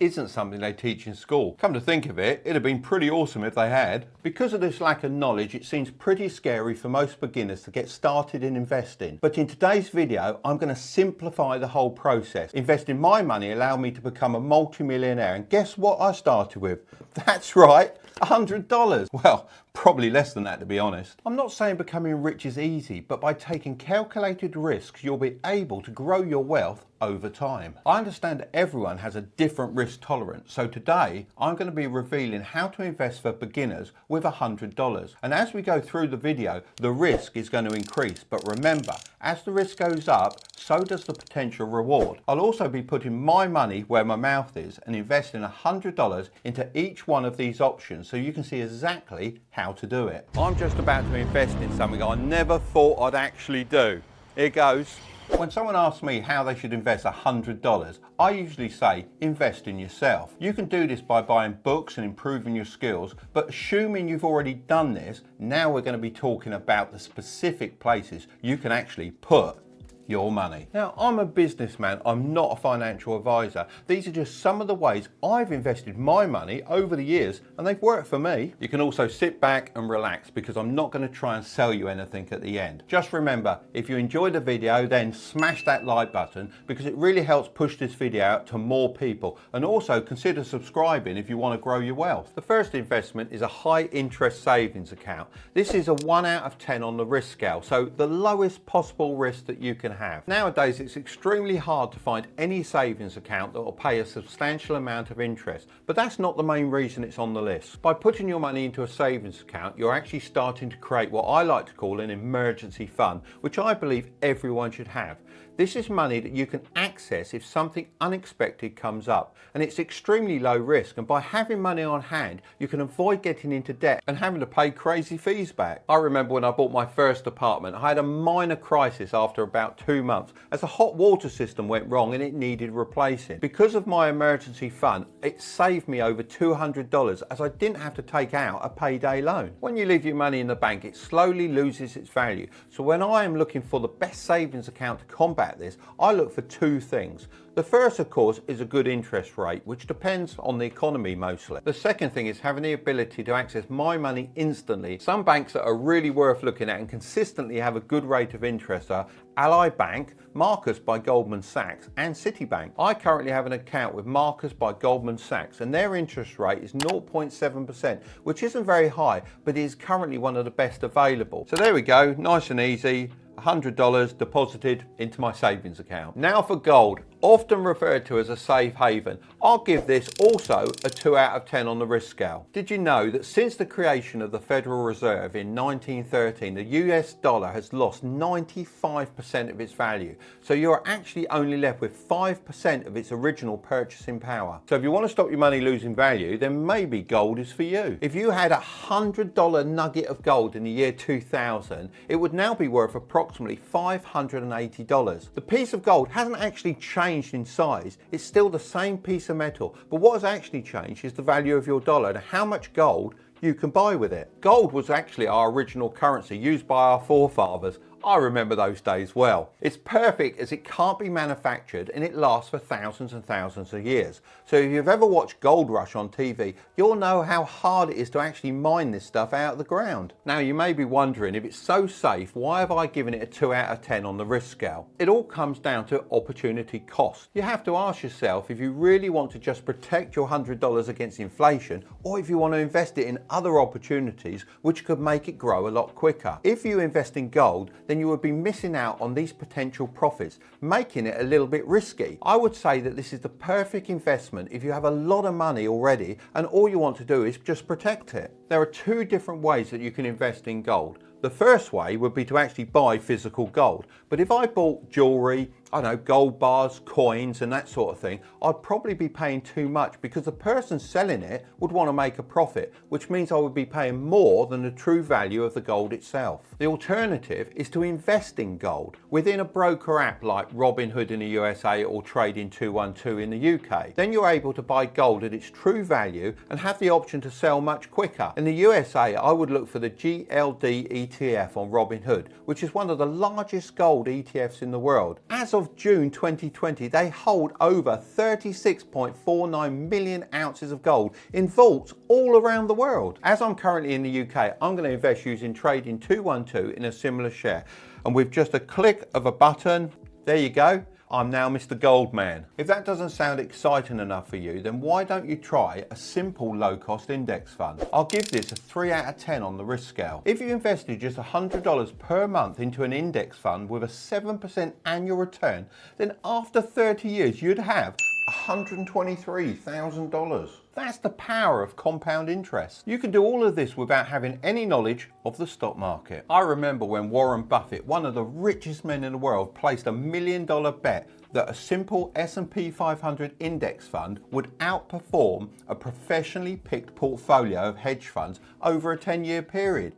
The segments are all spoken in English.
isn't something they teach in school. Come to think of it, it'd have been pretty awesome if they had. Because of this lack of knowledge, it seems pretty scary for most beginners to get started in investing. But in today's video, I'm going to simplify the whole process. Investing my money allowed me to become a multi-millionaire, and guess what I started with? That's right, $100. Well, probably less than that, to be honest. I'm not saying becoming rich is easy, but by taking calculated risks, you'll be able to grow your wealth over time. I understand that everyone has a different risk tolerance, so today I'm going to be revealing how to invest for beginners with $100. And as we go through the video, the risk is going to increase, but remember, as the risk goes up, so does the potential reward. I'll also be putting my money where my mouth is and investing $100 into each one of these options so you can see exactly how to do it. I'm just about to invest in something I never thought I'd actually do. Here goes. When someone asks me how they should invest $100, I usually say invest in yourself. You can do this by buying books and improving your skills, but assuming you've already done this, now we're going to be talking about the specific places you can actually put your money. Now, I'm a businessman, I'm not a financial advisor. These are just some of the ways I've invested my money over the years, and they've worked for me. You can also sit back and relax because I'm not going to try and sell you anything at the end. Just remember, if you enjoyed the video, then smash that like button because it really helps push this video out to more people, and also consider subscribing if you want to grow your wealth. The first investment is a high interest savings account. This is a 1 out of 10 on the risk scale, so the lowest possible risk that you can have. Nowadays, it's extremely hard to find any savings account that will pay a substantial amount of interest, but that's not the main reason it's on the list. By putting your money into a savings account, you're actually starting to create what I like to call an emergency fund, which I believe everyone should have. This is money that you can access if something unexpected comes up, and it's extremely low risk, and by having money on hand you can avoid getting into debt and having to pay crazy fees back. I remember when I bought my first apartment, I had a minor crisis after about 2 months as the hot water system went wrong and it needed replacing. Because of my emergency fund, it saved me over $200 as I didn't have to take out a payday loan. When you leave your money in the bank, it slowly loses its value. So when I am looking for the best savings account to combat this, I look for two things. The first, of course, is a good interest rate, which depends on the economy mostly. The second thing is having the ability to access my money instantly. Some banks that are really worth looking at and consistently have a good rate of interest are Ally Bank, Marcus by Goldman Sachs, and Citibank. I currently have an account with Marcus by Goldman Sachs, and their interest rate is 0.7%, which isn't very high, but is currently one of the best available. So there we go, nice and easy. $100 deposited into my savings account. Now for gold, often referred to as a safe haven. I'll give this also a 2 out of 10 on the risk scale. Did you know that since the creation of the Federal Reserve in 1913, the US dollar has lost 95% of its value? So you're actually only left with 5% of its original purchasing power. So if you want to stop your money losing value, then maybe gold is for you. If you had a $100 nugget of gold in the year 2000, it would now be worth approximately $580. The piece of gold hasn't actually changed in size, it's still the same piece of metal, but what has actually changed is the value of your dollar and how much gold you can buy with it. Gold was actually our original currency used by our forefathers. I remember those days well. It's perfect as it can't be manufactured and it lasts for thousands and thousands of years. So if you've ever watched Gold Rush on TV, you'll know how hard it is to actually mine this stuff out of the ground. Now you may be wondering, if it's so safe, why have I given it a 2 out of 10 on the risk scale? It all comes down to opportunity cost. You have to ask yourself if you really want to just protect your $100 against inflation, or if you want to invest it in other opportunities which could make it grow a lot quicker. If you invest in gold, then you would be missing out on these potential profits, making it a little bit risky. I would say that this is the perfect investment if you have a lot of money already and all you want to do is just protect it. There are two different ways that you can invest in gold. The first way would be to actually buy physical gold, but if I bought jewelry, I don't know, gold bars, coins and that sort of thing, I'd probably be paying too much because the person selling it would want to make a profit, which means I would be paying more than the true value of the gold itself. The alternative is to invest in gold within a broker app like Robinhood in the USA or Trading 212 in the UK. Then you're able to buy gold at its true value and have the option to sell much quicker. In the USA, I would look for the GLD ETF on Robinhood, which is one of the largest gold ETFs in the world. As of of June 2020, they hold over 36.49 million ounces of gold in vaults all around the world. As I'm currently in the UK, I'm going to invest using Trading 212 in a similar share. And with just a click of a button, there you go. I'm now Mr. Goldman. If that doesn't sound exciting enough for you, then why don't you try a simple low-cost index fund? I'll give this a 3 out of 10 on the risk scale. If you invested just $100 per month into an index fund with a 7% annual return, then after 30 years, you'd have $123,000. That's the power of compound interest. You can do all of this without having any knowledge of the stock market. I remember when Warren Buffett, one of the richest men in the world, placed $1 million bet that a simple S&P 500 index fund would outperform a professionally picked portfolio of hedge funds over a 10-year period.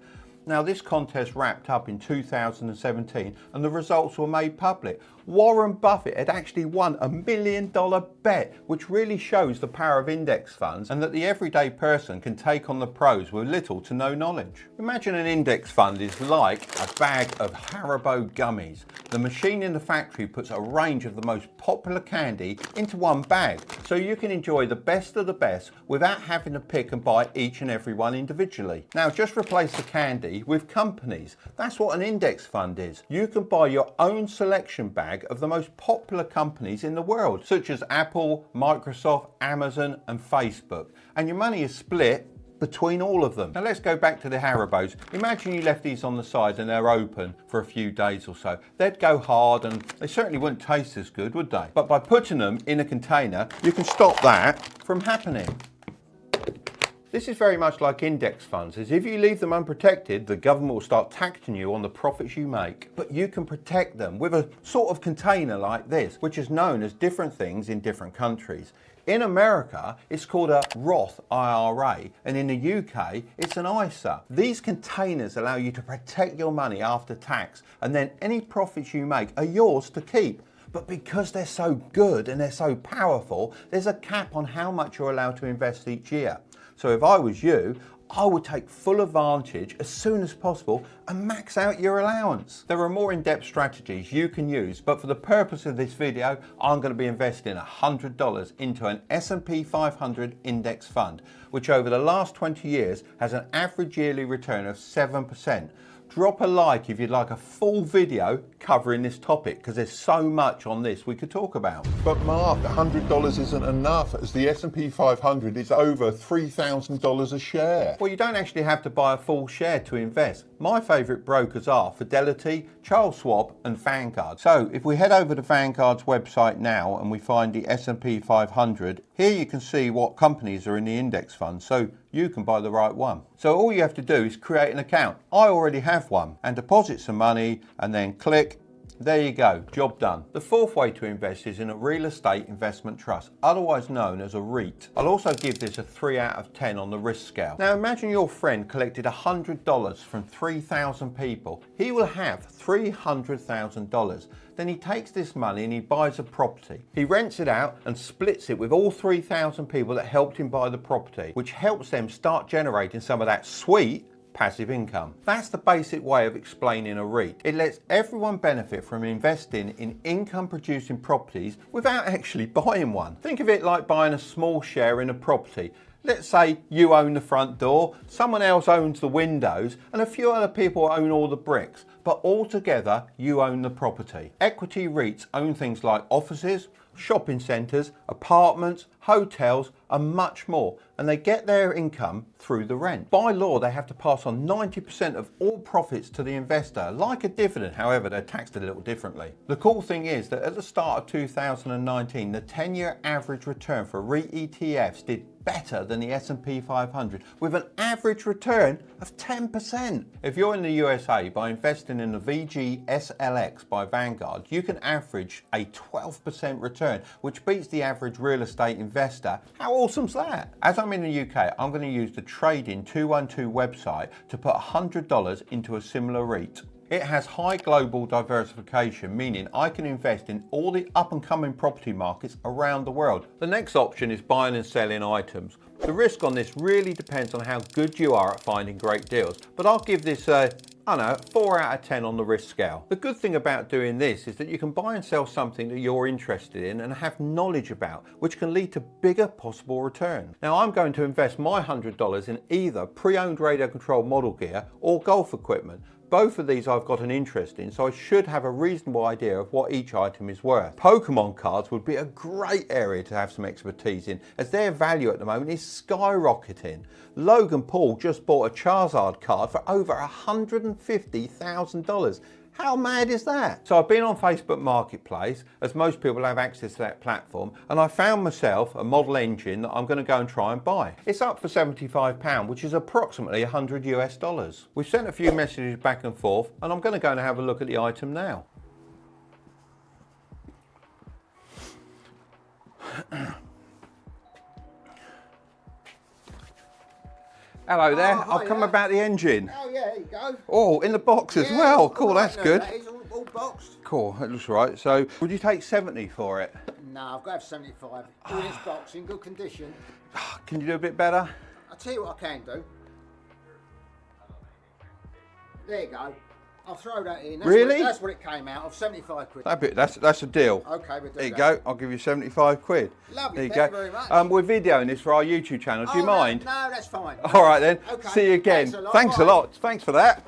Now, this contest wrapped up in 2017 and the results were made public. Warren Buffett had actually won $1 million bet, which really shows the power of index funds and that the everyday person can take on the pros with little to no knowledge. Imagine an index fund is like a bag of Haribo gummies. The machine in the factory puts a range of the most popular candy into one bag, so you can enjoy the best of the best without having to pick and buy each and every one individually. Now, just replace the candy with companies. That's what an index fund is. You can buy your own selection bag of the most popular companies in the world, such as Apple, Microsoft, Amazon, and Facebook. And your money is split between all of them. Now let's go back to the Haribos. Imagine you left these on the side and they're open for a few days or so. They'd go hard and they certainly wouldn't taste as good, would they? But by putting them in a container, you can stop that from happening. This is very much like index funds, as if you leave them unprotected, the government will start taxing you on the profits you make. But you can protect them with a sort of container like this, which is known as different things in different countries. In America, it's called a Roth IRA, and in the UK, it's an ISA. These containers allow you to protect your money after tax, and then any profits you make are yours to keep. But because they're so good and they're so powerful, there's a cap on how much you're allowed to invest each year. So if I was you, I would take full advantage as soon as possible and max out your allowance. There are more in-depth strategies you can use, but for the purpose of this video, I'm going to be investing $100 into an S&P 500 index fund, which over the last 20 years has an average yearly return of 7%. Drop a like if you'd like a full video covering this topic, because there's so much on this we could talk about. But Mark, $100 isn't enough, as the S&P 500 is over $3,000 a share. Well, you don't actually have to buy a full share to invest. My favourite brokers are Fidelity, Charles Schwab and Vanguard. So if we head over to Vanguard's website now and we find the S&P 500, here you can see what companies are in the index fund, so you can buy the right one. So all you have to do is create an account. I already have one, and deposit some money and then click. There you go, job done. The fourth way to invest is in a real estate investment trust, otherwise known as a REIT. I'll also give this a 3 out of 10 on the risk scale. Now imagine your friend collected $100 from 3,000 people. He will have $300,000. Then he takes this money and he buys a property. He rents it out and splits it with all 3,000 people that helped him buy the property, which helps them start generating some of that sweet passive income. That's the basic way of explaining a REIT. It lets everyone benefit from investing in income producing properties without actually buying one. Think of it like buying a small share in a property. Let's say you own the front door, someone else owns the windows, and a few other people own all the bricks, but all together you own the property. Equity REITs own things like offices, shopping centres, apartments, hotels and much more, and they get their income through the rent. By law, they have to pass on 90% of all profits to the investor, like a dividend. However, they're taxed a little differently. The cool thing is that at the start of 2019, the 10-year average return for REIT ETFs did better than the S&P 500 with an average return of 10%. If you're in the USA, by investing in the VGSLX by Vanguard, you can average a 12% return, which beats the average real estate investor. How awesome's that? As I'm in the UK, I'm going to use the Trading 212 website to put $100 into a similar REIT. It has high global diversification, meaning I can invest in all the up-and-coming property markets around the world. The next option is buying and selling items. The risk on this really depends on how good you are at finding great deals, but I'll give this a I know, 4 out of 10 on the risk scale. The good thing about doing this is that you can buy and sell something that you're interested in and have knowledge about, which can lead to bigger possible return. Now I'm going to invest my $100 in either pre-owned radio controlled model gear or golf equipment. Both of these I've got an interest in, so I should have a reasonable idea of what each item is worth. Pokemon cards would be a great area to have some expertise in, as their value at the moment is skyrocketing. Logan Paul just bought a Charizard card for over $150,000. How mad is that? So I've been on Facebook Marketplace, as most people have access to that platform, and I found myself a model engine that I'm going to go and try and buy. It's up for £75, which is approximately $100 US. We've sent a few messages back and forth, and I'm going to go and have a look at the item now. Hello there, I've come about the engine. Oh yeah, there you go. Oh, in the box as well. Cool, that's good. That is all boxed. Cool, that looks right. So, would you take 70 for it? No, I've got to have 75. All this box in good condition. Can you do a bit better? I'll tell you what I can do. There you go. I'll throw that in. Really? That's what it came out of, 75 quid. That's a deal. Okay, we'll do There you that. go, I'll give you 75 quid. Lovely, there you thank go. you very much. We're videoing this for our YouTube channel, do you mind? No, that's fine. All right then, Okay, see you again. thanks a lot. Thanks for that.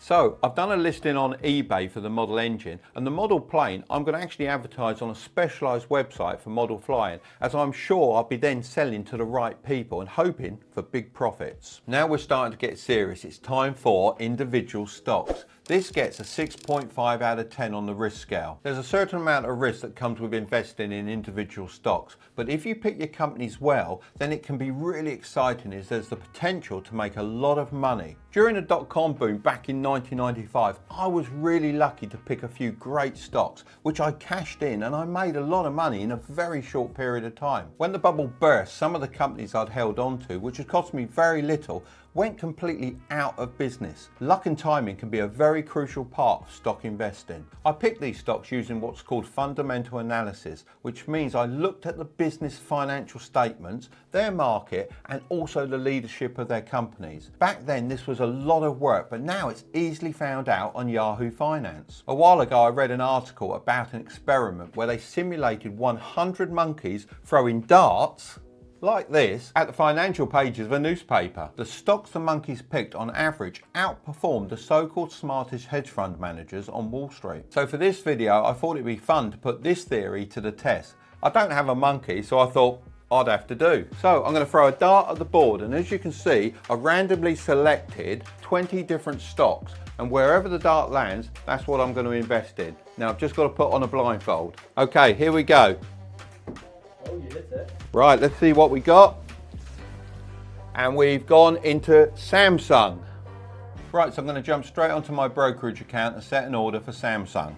So I've done a listing on eBay for the model engine, and the model plane I'm going to actually advertise on a specialised website for model flying, as I'm sure I'll be then selling to the right people and hoping for big profits. Now we're starting to get serious. It's time for individual stocks. This gets a 6.5 out of 10 on the risk scale. There's a certain amount of risk that comes with investing in individual stocks, but if you pick your companies well, then it can be really exciting, as there's the potential to make a lot of money. During the dot-com boom back in 1995, I was really lucky to pick a few great stocks, which I cashed in, and I made a lot of money in a very short period of time. When the bubble burst, some of the companies I'd held on to, which had cost me very little, went completely out of business. Luck and timing can be a very crucial part of stock investing. I picked these stocks using what's called fundamental analysis, which means I looked at the business financial statements, their market, and also the leadership of their companies. Back then this was a lot of work, but now it's easily found out on Yahoo Finance. A while ago I read an article about an experiment where they simulated 100 monkeys throwing darts like this at the financial pages of a newspaper. The stocks the monkeys picked on average outperformed the so-called smartest hedge fund managers on Wall Street. So for this video I thought it'd be fun to put this theory to the test. I don't have a monkey, so I thought I'd have to do. So I'm going to throw a dart at the board, and as you can see I randomly selected 20 different stocks, and wherever the dart lands that's what I'm going to invest in. Now I've just got to put on a blindfold. Okay, here we go. Oh, you hit it. Right, let's see what we got. And we've gone into Samsung. Right, so I'm going to jump straight onto my brokerage account and set an order for Samsung.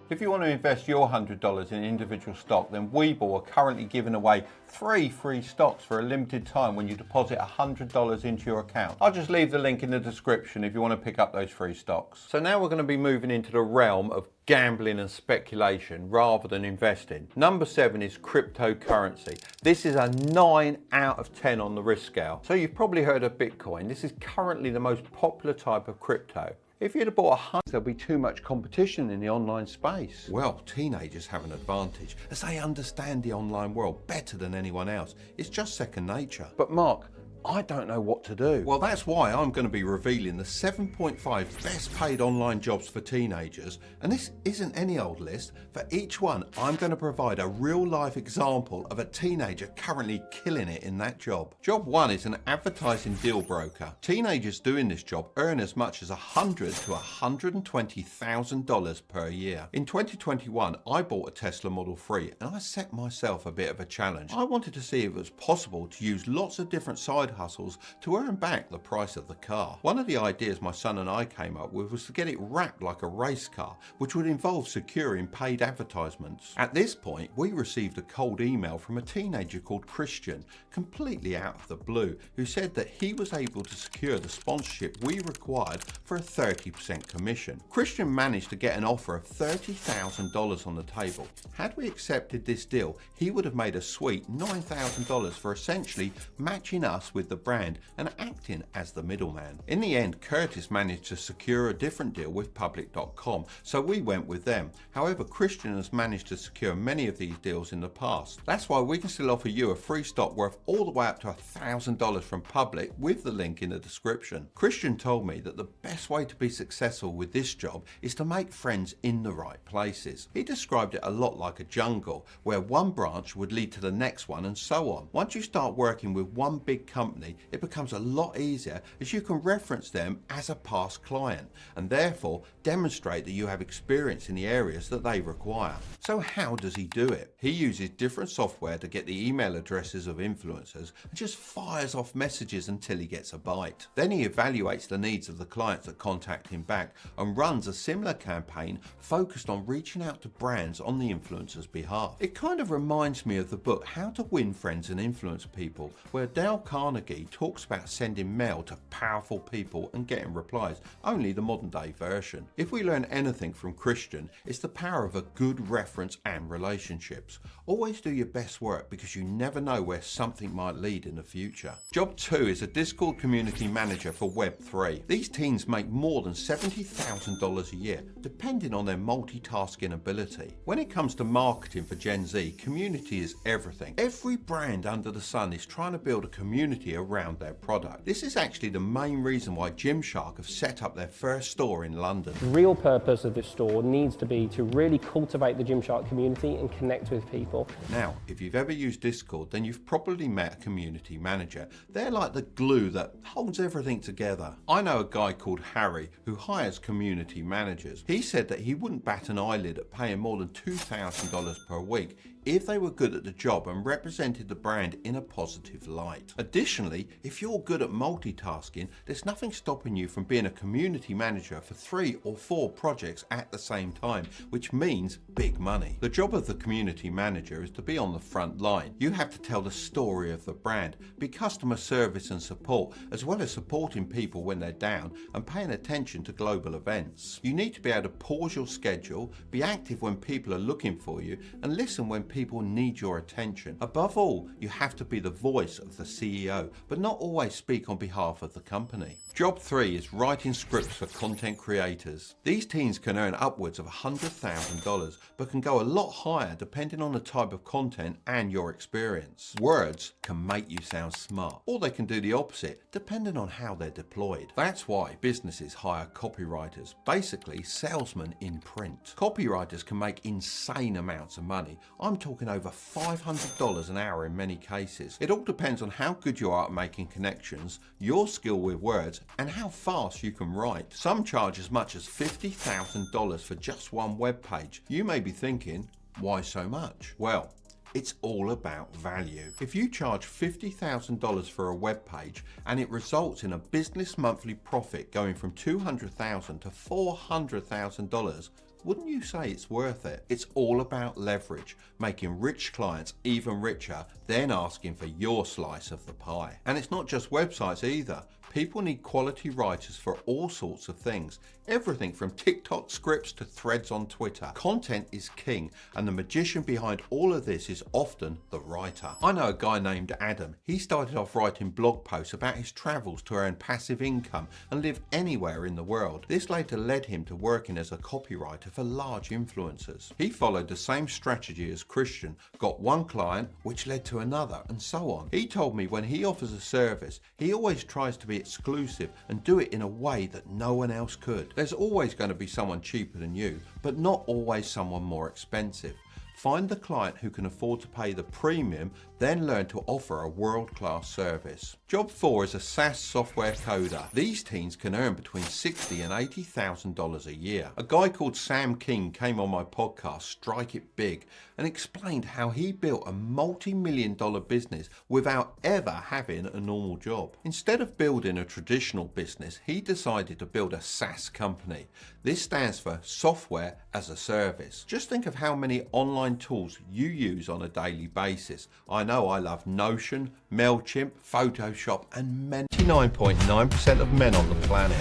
If you want to invest your $100 in individual stock, then Webull are currently giving away 3 free stocks for a limited time when you deposit $100 into your account. I'll just leave the link in the description if you want to pick up those free stocks. So now we're going to be moving into the realm of gambling and speculation rather than investing. Number 7 is cryptocurrency. This is a 9 out of 10 on the risk scale. So you've probably heard of Bitcoin. This is currently the most popular type of crypto. If you'd have bought 100, there'll be too much competition in the online space. Well, teenagers have an advantage as they understand the online world better than anyone else. It's just second nature. But Mark, I don't know what to do. Well, that's why I'm going to be revealing the 7.5 best paid online jobs for teenagers. And this isn't any old list. For each one, I'm going to provide a real life example of a teenager currently killing it in that job. Job 1 is an advertising deal broker. Teenagers doing this job earn as much as $100,000 to $120,000 per year. In 2021, I bought a Tesla Model 3 and I set myself a bit of a challenge. I wanted to see if it was possible to use lots of different side hustles to earn back the price of the car. One of the ideas my son and I came up with was to get it wrapped like a race car, which would involve securing paid advertisements. At this point, we received a cold email from a teenager called Christian, completely out of the blue, who said that he was able to secure the sponsorship we required for a 30% commission. Christian managed to get an offer of $30,000 on the table. Had we accepted this deal, he would have made a sweet $9,000 for essentially matching us with with the brand and acting as the middleman. In the end, Curtis managed to secure a different deal with Public.com, so we went with them. However, Christian has managed to secure many of these deals in the past. That's why we can still offer you a free stock worth all the way up to $1,000 from Public with the link in the description. Christian told me that the best way to be successful with this job is to make friends in the right places. He described it a lot like a jungle, where one branch would lead to the next one and so on. Once you start working with one big company, it becomes a lot easier as you can reference them as a past client and therefore demonstrate that you have experience in the areas that they require. So how does he do it? He uses different software to get the email addresses of influencers and just fires off messages until he gets a bite. Then he evaluates the needs of the clients that contact him back and runs a similar campaign focused on reaching out to brands on the influencer's behalf. It kind of reminds me of the book How to Win Friends and Influence People, where Dale Carnegie talks about sending mail to powerful people and getting replies, only the modern day version. If we learn anything from Christian, it's the power of a good reference and relationships. Always do your best work because you never know where something might lead in the future. Job 2 is a Discord community manager for Web3. These teens make more than $70,000 a year, depending on their multitasking ability. When it comes to marketing for Gen Z, community is everything. Every brand under the sun is trying to build a community around their product. This is actually the main reason why Gymshark have set up their first store in London. The real purpose of this store needs to be to really cultivate the Gymshark community and connect with people. Now, if you've ever used Discord, then you've probably met a community manager. They're like the glue that holds everything together. I know a guy called Harry who hires community managers. He said that he wouldn't bat an eyelid at paying more than $2,000 per week if they were good at the job and represented the brand in a positive light. Additionally, if you're good at multitasking, there's nothing stopping you from being a community manager for 3 or 4 projects at the same time, which means big money. The job of the community manager is to be on the front line. You have to tell the story of the brand, be customer service and support, as well as supporting people when they're down and paying attention to global events. You need to be able to pause your schedule, be active when people are looking for you, and listen when people need your attention. Above all, you have to be the voice of the CEO, but not always speak on behalf of the company. Job 3 is writing scripts for content creators. These teens can earn upwards of $100,000, but can go a lot higher depending on the type of content and your experience. Words can make you sound smart, or they can do the opposite, depending on how they're deployed. That's why businesses hire copywriters, basically salesmen in print. Copywriters can make insane amounts of money. I'm talking over $500 an hour in many cases. It all depends on how good you are at making connections, your skill with words, and how fast you can write. Some charge as much as $50,000 for just one web page. You may be thinking, why so much? Well, it's all about value. If you charge $50,000 for a web page and it results in a business monthly profit going from $200,000 to $400,000, wouldn't you say it's worth it? It's all about leverage, making rich clients even richer, then asking for your slice of the pie. And it's not just websites either. People need quality writers for all sorts of things. Everything from TikTok scripts to threads on Twitter. Content is king, and the magician behind all of this is often the writer. I know a guy named Adam. He started off writing blog posts about his travels to earn passive income and live anywhere in the world. This later led him to working as a copywriter for large influencers. He followed the same strategy as Christian, got one client, which led to another, and so on. He told me when he offers a service, he always tries to be exclusive and do it in a way that no one else could. There's always going to be someone cheaper than you, but not always someone more expensive. Find the client who can afford to pay the premium, then learn to offer a world-class service. Job 4 is a SaaS software coder. These teens can earn between $60,000 and $80,000 a year. A guy called Sam King came on my podcast, Strike It Big, and explained how he built a multi-million-dollar business without ever having a normal job. Instead of building a traditional business, he decided to build a SaaS company. This stands for Software as a Service. Just think of how many online tools you use on a daily basis. I know I love Notion, MailChimp, Photoshop, and 99.9% of men on the planet.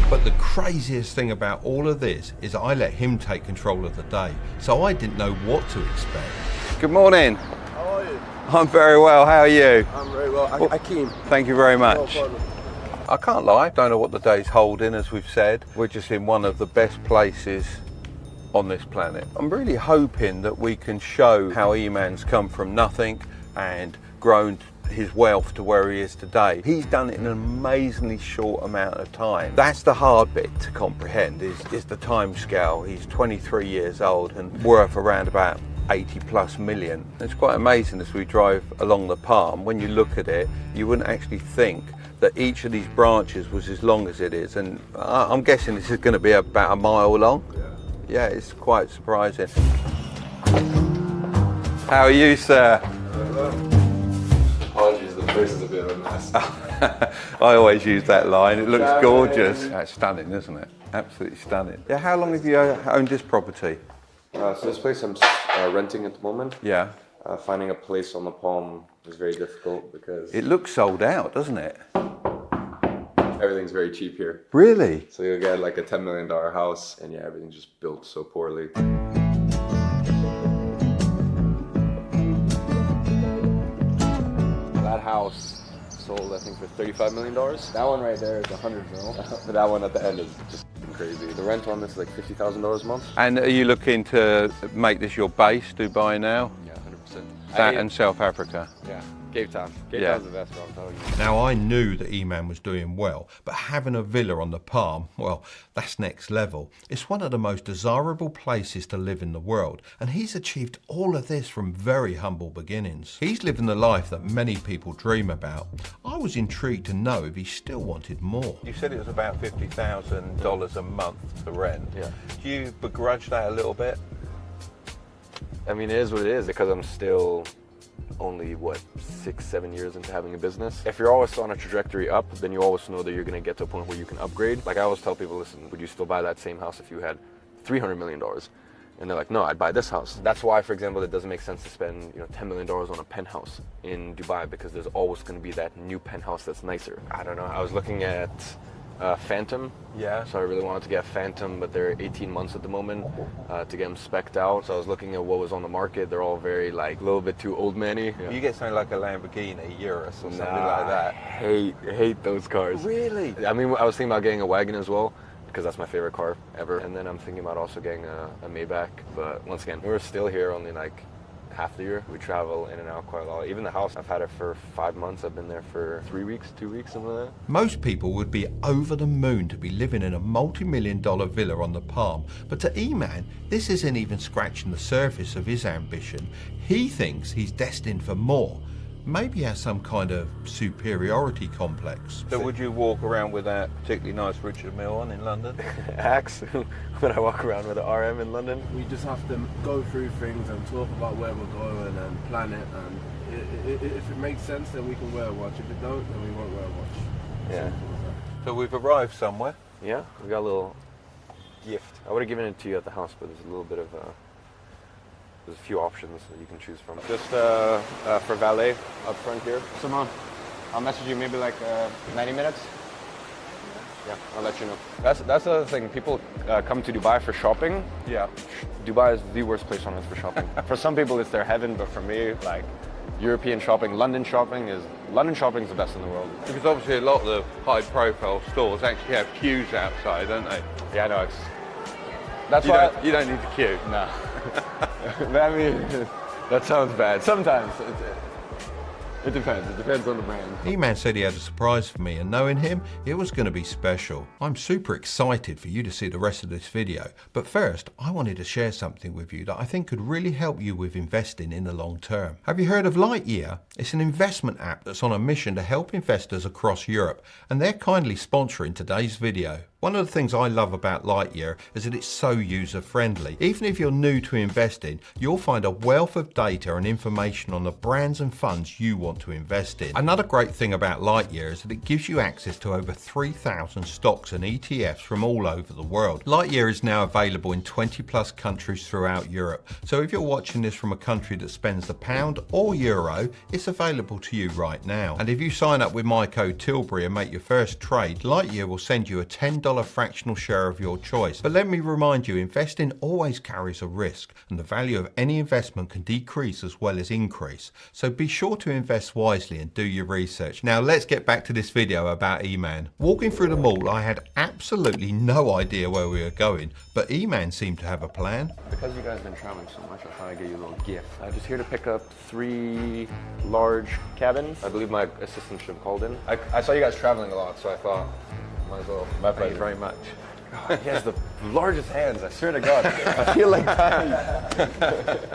But the craziest thing about all of this is I let him take control of the day, so I didn't know what to expect. Good morning. How are you? I'm very well. How are you? I'm very well. Akeem. Thank you very much. No problem. I can't lie. Don't know what the day's holding, as we've said. We're just in one of the best places on this planet. I'm really hoping that we can show how Eman's come from nothing and grown his wealth to where he is today. He's done it in an amazingly short amount of time. That's the hard bit to comprehend, is the time scale. He's 23 years old and worth around about 80 plus million. It's quite amazing as we drive along the Palm. When you look at it, you wouldn't actually think that each of these branches was as long as it is, and I'm guessing this is going to be about a mile long. Yeah, it's quite surprising. How are you, sir? Apologies, the place is a bit of a mess. I always use that line. It looks gorgeous. It's stunning, isn't it? Absolutely stunning. Yeah, how long have you owned this property? So this place I'm renting at the moment. Yeah. Finding a place on the Palm is very difficult because It looks sold out, doesn't it? everything's very cheap here. Really? So you'll get like a $10 million house and yeah, everything's just built so poorly. That house sold I think for $35 million. That one right there is 100 mil. But that one at the end is just crazy. The rent on this is like $50,000 a month. And are you looking to make this your base, Dubai now? Yeah, 100%. That and South Africa? Yeah, Cape Town. Cape Yeah. Town's the best, I'm telling you. Now, I knew that Eman was doing well, but having a villa on the Palm, well, that's next level. It's one of the most desirable places to live in the world, and he's achieved all of this from very humble beginnings. He's living the life that many people dream about. I was intrigued to know if he still wanted more. You said it was about $50,000 a month to rent. Yeah. Do you begrudge that a little bit? I mean, it is what it is because I'm still only, 6-7 years into having a business. If you're always on a trajectory up, then you always know that you're going to get to a point where you can upgrade. Like I always tell people, listen, would you still buy that same house if you had $300 million? And they're like, no, I'd buy this house. That's why, for example, it doesn't make sense to spend $10 million on a penthouse in Dubai because there's always going to be that new penthouse that's nicer. I don't know. I was looking at Phantom. Yeah. So I really wanted to get Phantom, but they're 18 months at the moment to get them spec'd out. So I was looking at what was on the market. They're all very a little bit too old manny. Yeah. You get something like a Lamborghini Urus or something like I that. hate those cars. Really? I mean, I was thinking about getting a wagon as well because that's my favorite car ever. And then I'm thinking about also getting a Maybach. But once again, we're still here only half the year. We travel in and out quite a lot. Even the house, I've had it for 5 months. I've been there for 3 weeks, 2 weeks, something like that. Most people would be over the moon to be living in a multi-million-dollar villa on the Palm, but to Eman, this isn't even scratching the surface of his ambition. He thinks he's destined for more. Maybe he has some kind of superiority complex. So would you walk around with that particularly nice Richard Mille on in London? Axe, when I walk around with the RM in London. We just have to go through things and talk about where we're going and plan it, and if it makes sense then we can wear a watch. If it don't, then we won't wear a watch. Yeah. So we've arrived somewhere. Yeah, we got a little gift. I would have given it to you at the house, but there's a little bit of there's a few options that you can choose from. Just for valet up front here. Simon, I'll message you maybe 90 minutes. Yeah, I'll let you know. That's the other thing. People come to Dubai for shopping. Yeah. Dubai is the worst place on earth for shopping. For some people, it's their heaven, but for me, European shopping, London shopping is the best in the world. Because obviously a lot of the high-profile stores actually have queues outside, don't they? Yeah, no, that's why You don't need to queue. No. I mean, that sounds bad. Sometimes it depends. It depends on the brand. Eman said he had a surprise for me, and knowing him, it was going to be special. I'm super excited for you to see the rest of this video, but first I wanted to share something with you that I think could really help you with investing in the long term. Have you heard of Lightyear? It's an investment app that's on a mission to help investors across Europe, and they're kindly sponsoring today's video. One of the things I love about Lightyear is that it's so user-friendly. Even if you're new to investing, you'll find a wealth of data and information on the brands and funds you want to invest in. Another great thing about Lightyear is that it gives you access to over 3,000 stocks and ETFs from all over the world. Lightyear is now available in 20 plus countries throughout Europe. So if you're watching this from a country that spends the pound or euro, it's available to you right now. And if you sign up with my code Tilbury and make your first trade, Lightyear will send you a $10 $1 fractional share of your choice. But let me remind you, investing always carries a risk, and the value of any investment can decrease as well as increase. So be sure to invest wisely and do your research. Now let's get back to this video about E-Man. Walking through the mall, I had absolutely no idea where we were going, but E-Man seemed to have a plan. Because you guys have been traveling so much, I thought I'd get you a little gift. I'm just here to pick up 3 large cabins. I believe my assistant should have called in. I saw you guys traveling a lot, so I thought, might as well. Thank you very much. God, he has the largest hands, I swear to God. I feel like dying.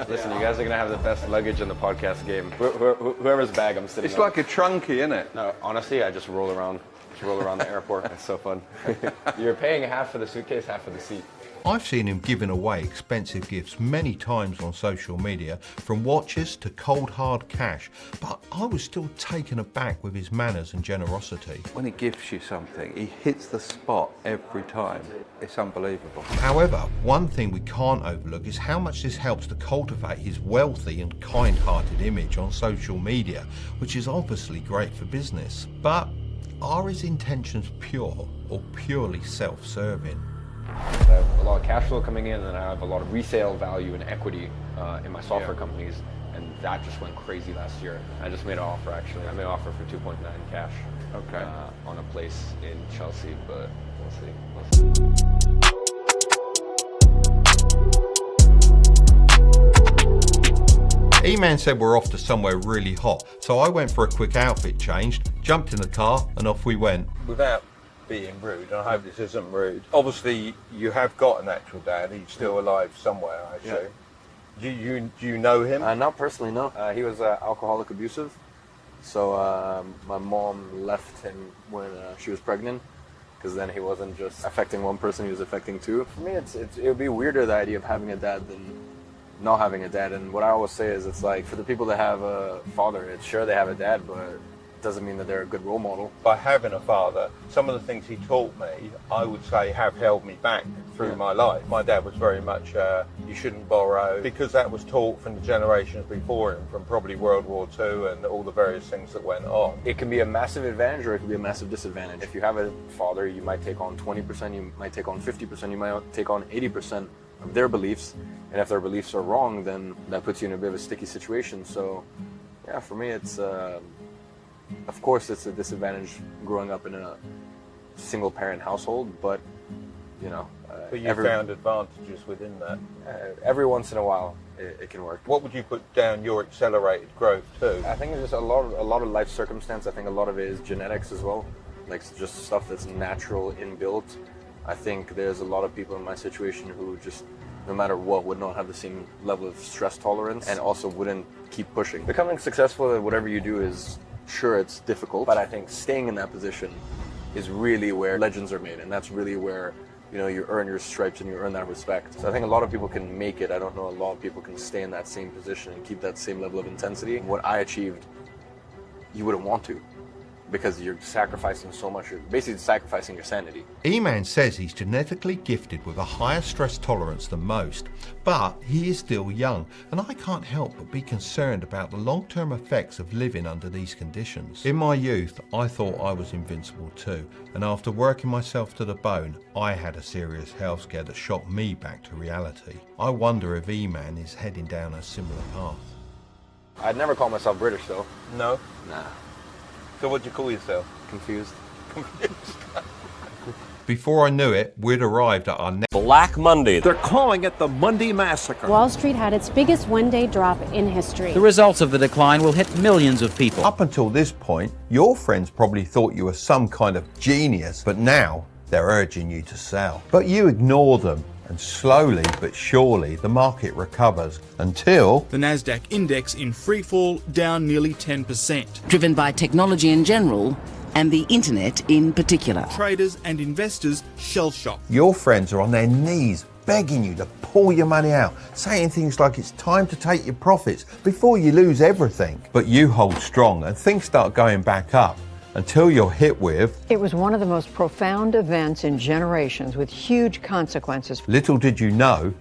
Listen, you guys are going to have the best luggage in the podcast game. Whoever's bag I'm sitting on. It's like a trunky, isn't it? No, honestly, I just roll around the airport. It's so fun. You're paying half for the suitcase, half for the seat. I've seen him giving away expensive gifts many times on social media, from watches to cold hard cash, but I was still taken aback with his manners and generosity. When he gives you something, he hits the spot every time. It's unbelievable. However, one thing we can't overlook is how much this helps to cultivate his wealthy and kind-hearted image on social media, which is obviously great for business. But are his intentions pure or purely self-serving? I have a lot of cash flow coming in, and I have a lot of resale value and equity in my software companies, and that just went crazy last year. I just made an offer, actually. I made an offer for 2.9 cash on a place in Chelsea, but we'll see. E-Man said we're off to somewhere really hot, so I went for a quick outfit change, jumped in the car, and off we went. Without being rude, and I hope this isn't rude, obviously you have got an actual dad. He's still alive somewhere, I assume. Do you know him? Not personally, no. He was alcoholic abusive, so my mom left him when she was pregnant, because then he wasn't just affecting one person, he was affecting 2. For me, it would be weirder, the idea of having a dad, than not having a dad. And what I always say is, it's like, for the people that have a father, it's sure they have a dad, but doesn't mean that they're a good role model. By having a father, some of the things he taught me, I would say, have held me back through my life. My dad was very much, you shouldn't borrow, because that was taught from the generations before him, from probably World War II and all the various things that went on. It can be a massive advantage, or it can be a massive disadvantage. If you have a father, you might take on 20%, you might take on 50%, you might take on 80% of their beliefs, and if their beliefs are wrong, then that puts you in a bit of a sticky situation. So yeah, for me, it's of course, it's a disadvantage growing up in a single-parent household, but you know. But you found advantages within that. Every once in a while, it can work. What would you put down your accelerated growth to? I think there's a lot of life circumstance. I think a lot of it is genetics as well, like just stuff that's natural inbuilt. I think there's a lot of people in my situation who just, no matter what, would not have the same level of stress tolerance, and also wouldn't keep pushing. Becoming successful at whatever you do is, sure, it's difficult, but I think staying in that position is really where legends are made, and that's really where, you know, you earn your stripes and you earn that respect. So I think a lot of people can make it. I don't know a lot of people can stay in that same position and keep that same level of intensity. What I achieved, you wouldn't want to, because you're sacrificing so much. You're basically sacrificing your sanity. E-Man says he's genetically gifted with a higher stress tolerance than most, but he is still young, and I can't help but be concerned about the long-term effects of living under these conditions. In my youth, I thought I was invincible too, and after working myself to the bone, I had a serious health scare that shocked me back to reality. I wonder if E-Man is heading down a similar path. I'd never call myself British, though. No? Nah. So what do you call yourself? Confused. Before I knew it, we'd arrived at our next Black Monday. They're calling it the Monday Massacre. Wall Street had its biggest one-day drop in history. The results of the decline will hit millions of people. Up until this point, your friends probably thought you were some kind of genius, but now they're urging you to sell. But you ignore them, and slowly but surely the market recovers until the Nasdaq index in free fall, down nearly 10%. Driven by technology in general and the internet in particular. Traders and investors shell-shocked. Your friends are on their knees begging you to pull your money out, saying things like it's time to take your profits before you lose everything. But you hold strong and things start going back up, until you're hit with... It was one of the most profound events in generations with huge consequences. Little did you know,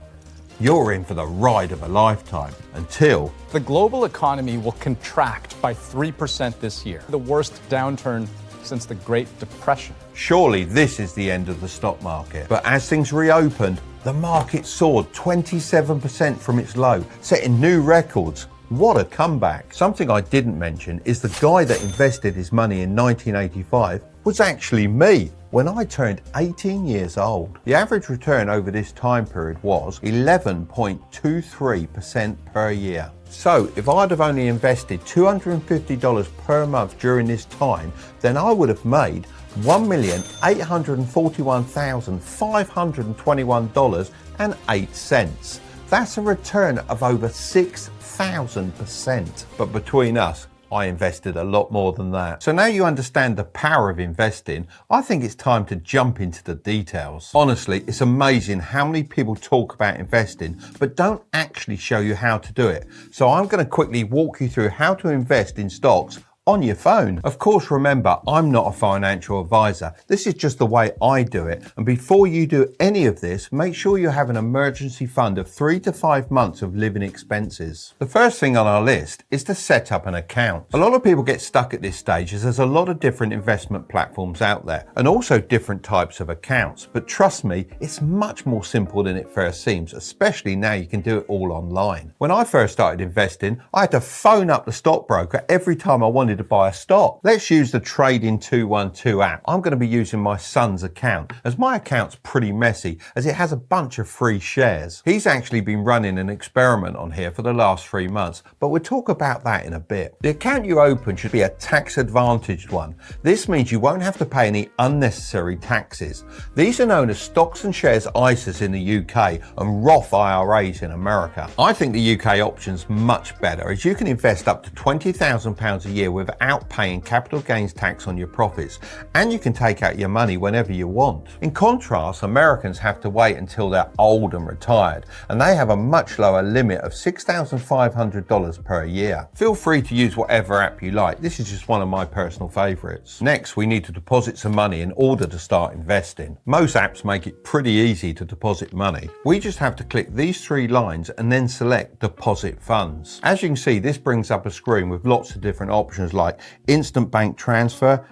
you're in for the ride of a lifetime, until... The global economy will contract by 3% this year, the worst downturn since the Great Depression. Surely this is the end of the stock market. But as things reopened, the market soared 27% from its low, setting new records. What a comeback. Something I didn't mention is the guy that invested his money in 1985 was actually me when I turned 18 years old. The average return over this time period was 11.23% per year. So if I'd have only invested $250 per month during this time, then I would have made $1,841,521.08. That's a return of over 6,000%. But between us, I invested a lot more than that. So now you understand the power of investing, I think it's time to jump into the details. Honestly, it's amazing how many people talk about investing but don't actually show you how to do it. So I'm going to quickly walk you through how to invest in stocks on your phone. Of course, remember, I'm not a financial advisor. This is just the way I do it. And before you do any of this, make sure you have an emergency fund of 3 to 5 months of living expenses. The first thing on our list is to set up an account. A lot of people get stuck at this stage as there's a lot of different investment platforms out there and also different types of accounts. But trust me, it's much more simple than it first seems, especially now you can do it all online. When I first started investing, I had to phone up the stockbroker every time I wanted to buy a stock. Let's use the Trading 212 app. I'm going to be using my son's account as my account's pretty messy as it has a bunch of free shares. He's actually been running an experiment on here for the last 3 months, but we'll talk about that in a bit. The account you open should be a tax advantaged one. This means you won't have to pay any unnecessary taxes. These are known as stocks and shares ISAs in the UK and Roth IRAs in America. I think the UK option's much better as you can invest up to £20,000 a year without paying capital gains tax on your profits, and you can take out your money whenever you want. In contrast, Americans have to wait until they're old and retired, and they have a much lower limit of $6,500 per year. Feel free to use whatever app you like. This is just one of my personal favorites. Next, we need to deposit some money in order to start investing. Most apps make it pretty easy to deposit money. We just have to click these 3 lines and then select deposit funds. As you can see, this brings up a screen with lots of different options like instant bank transfer,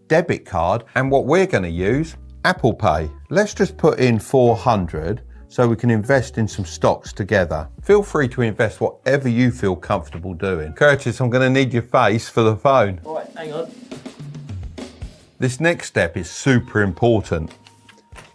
debit card, and what we're going to use, Apple Pay. Let's just put in 400 so we can invest in some stocks together. Feel free to invest whatever you feel comfortable doing. Curtis, I'm going to need your face for the phone. All right, hang on. This next step is super important.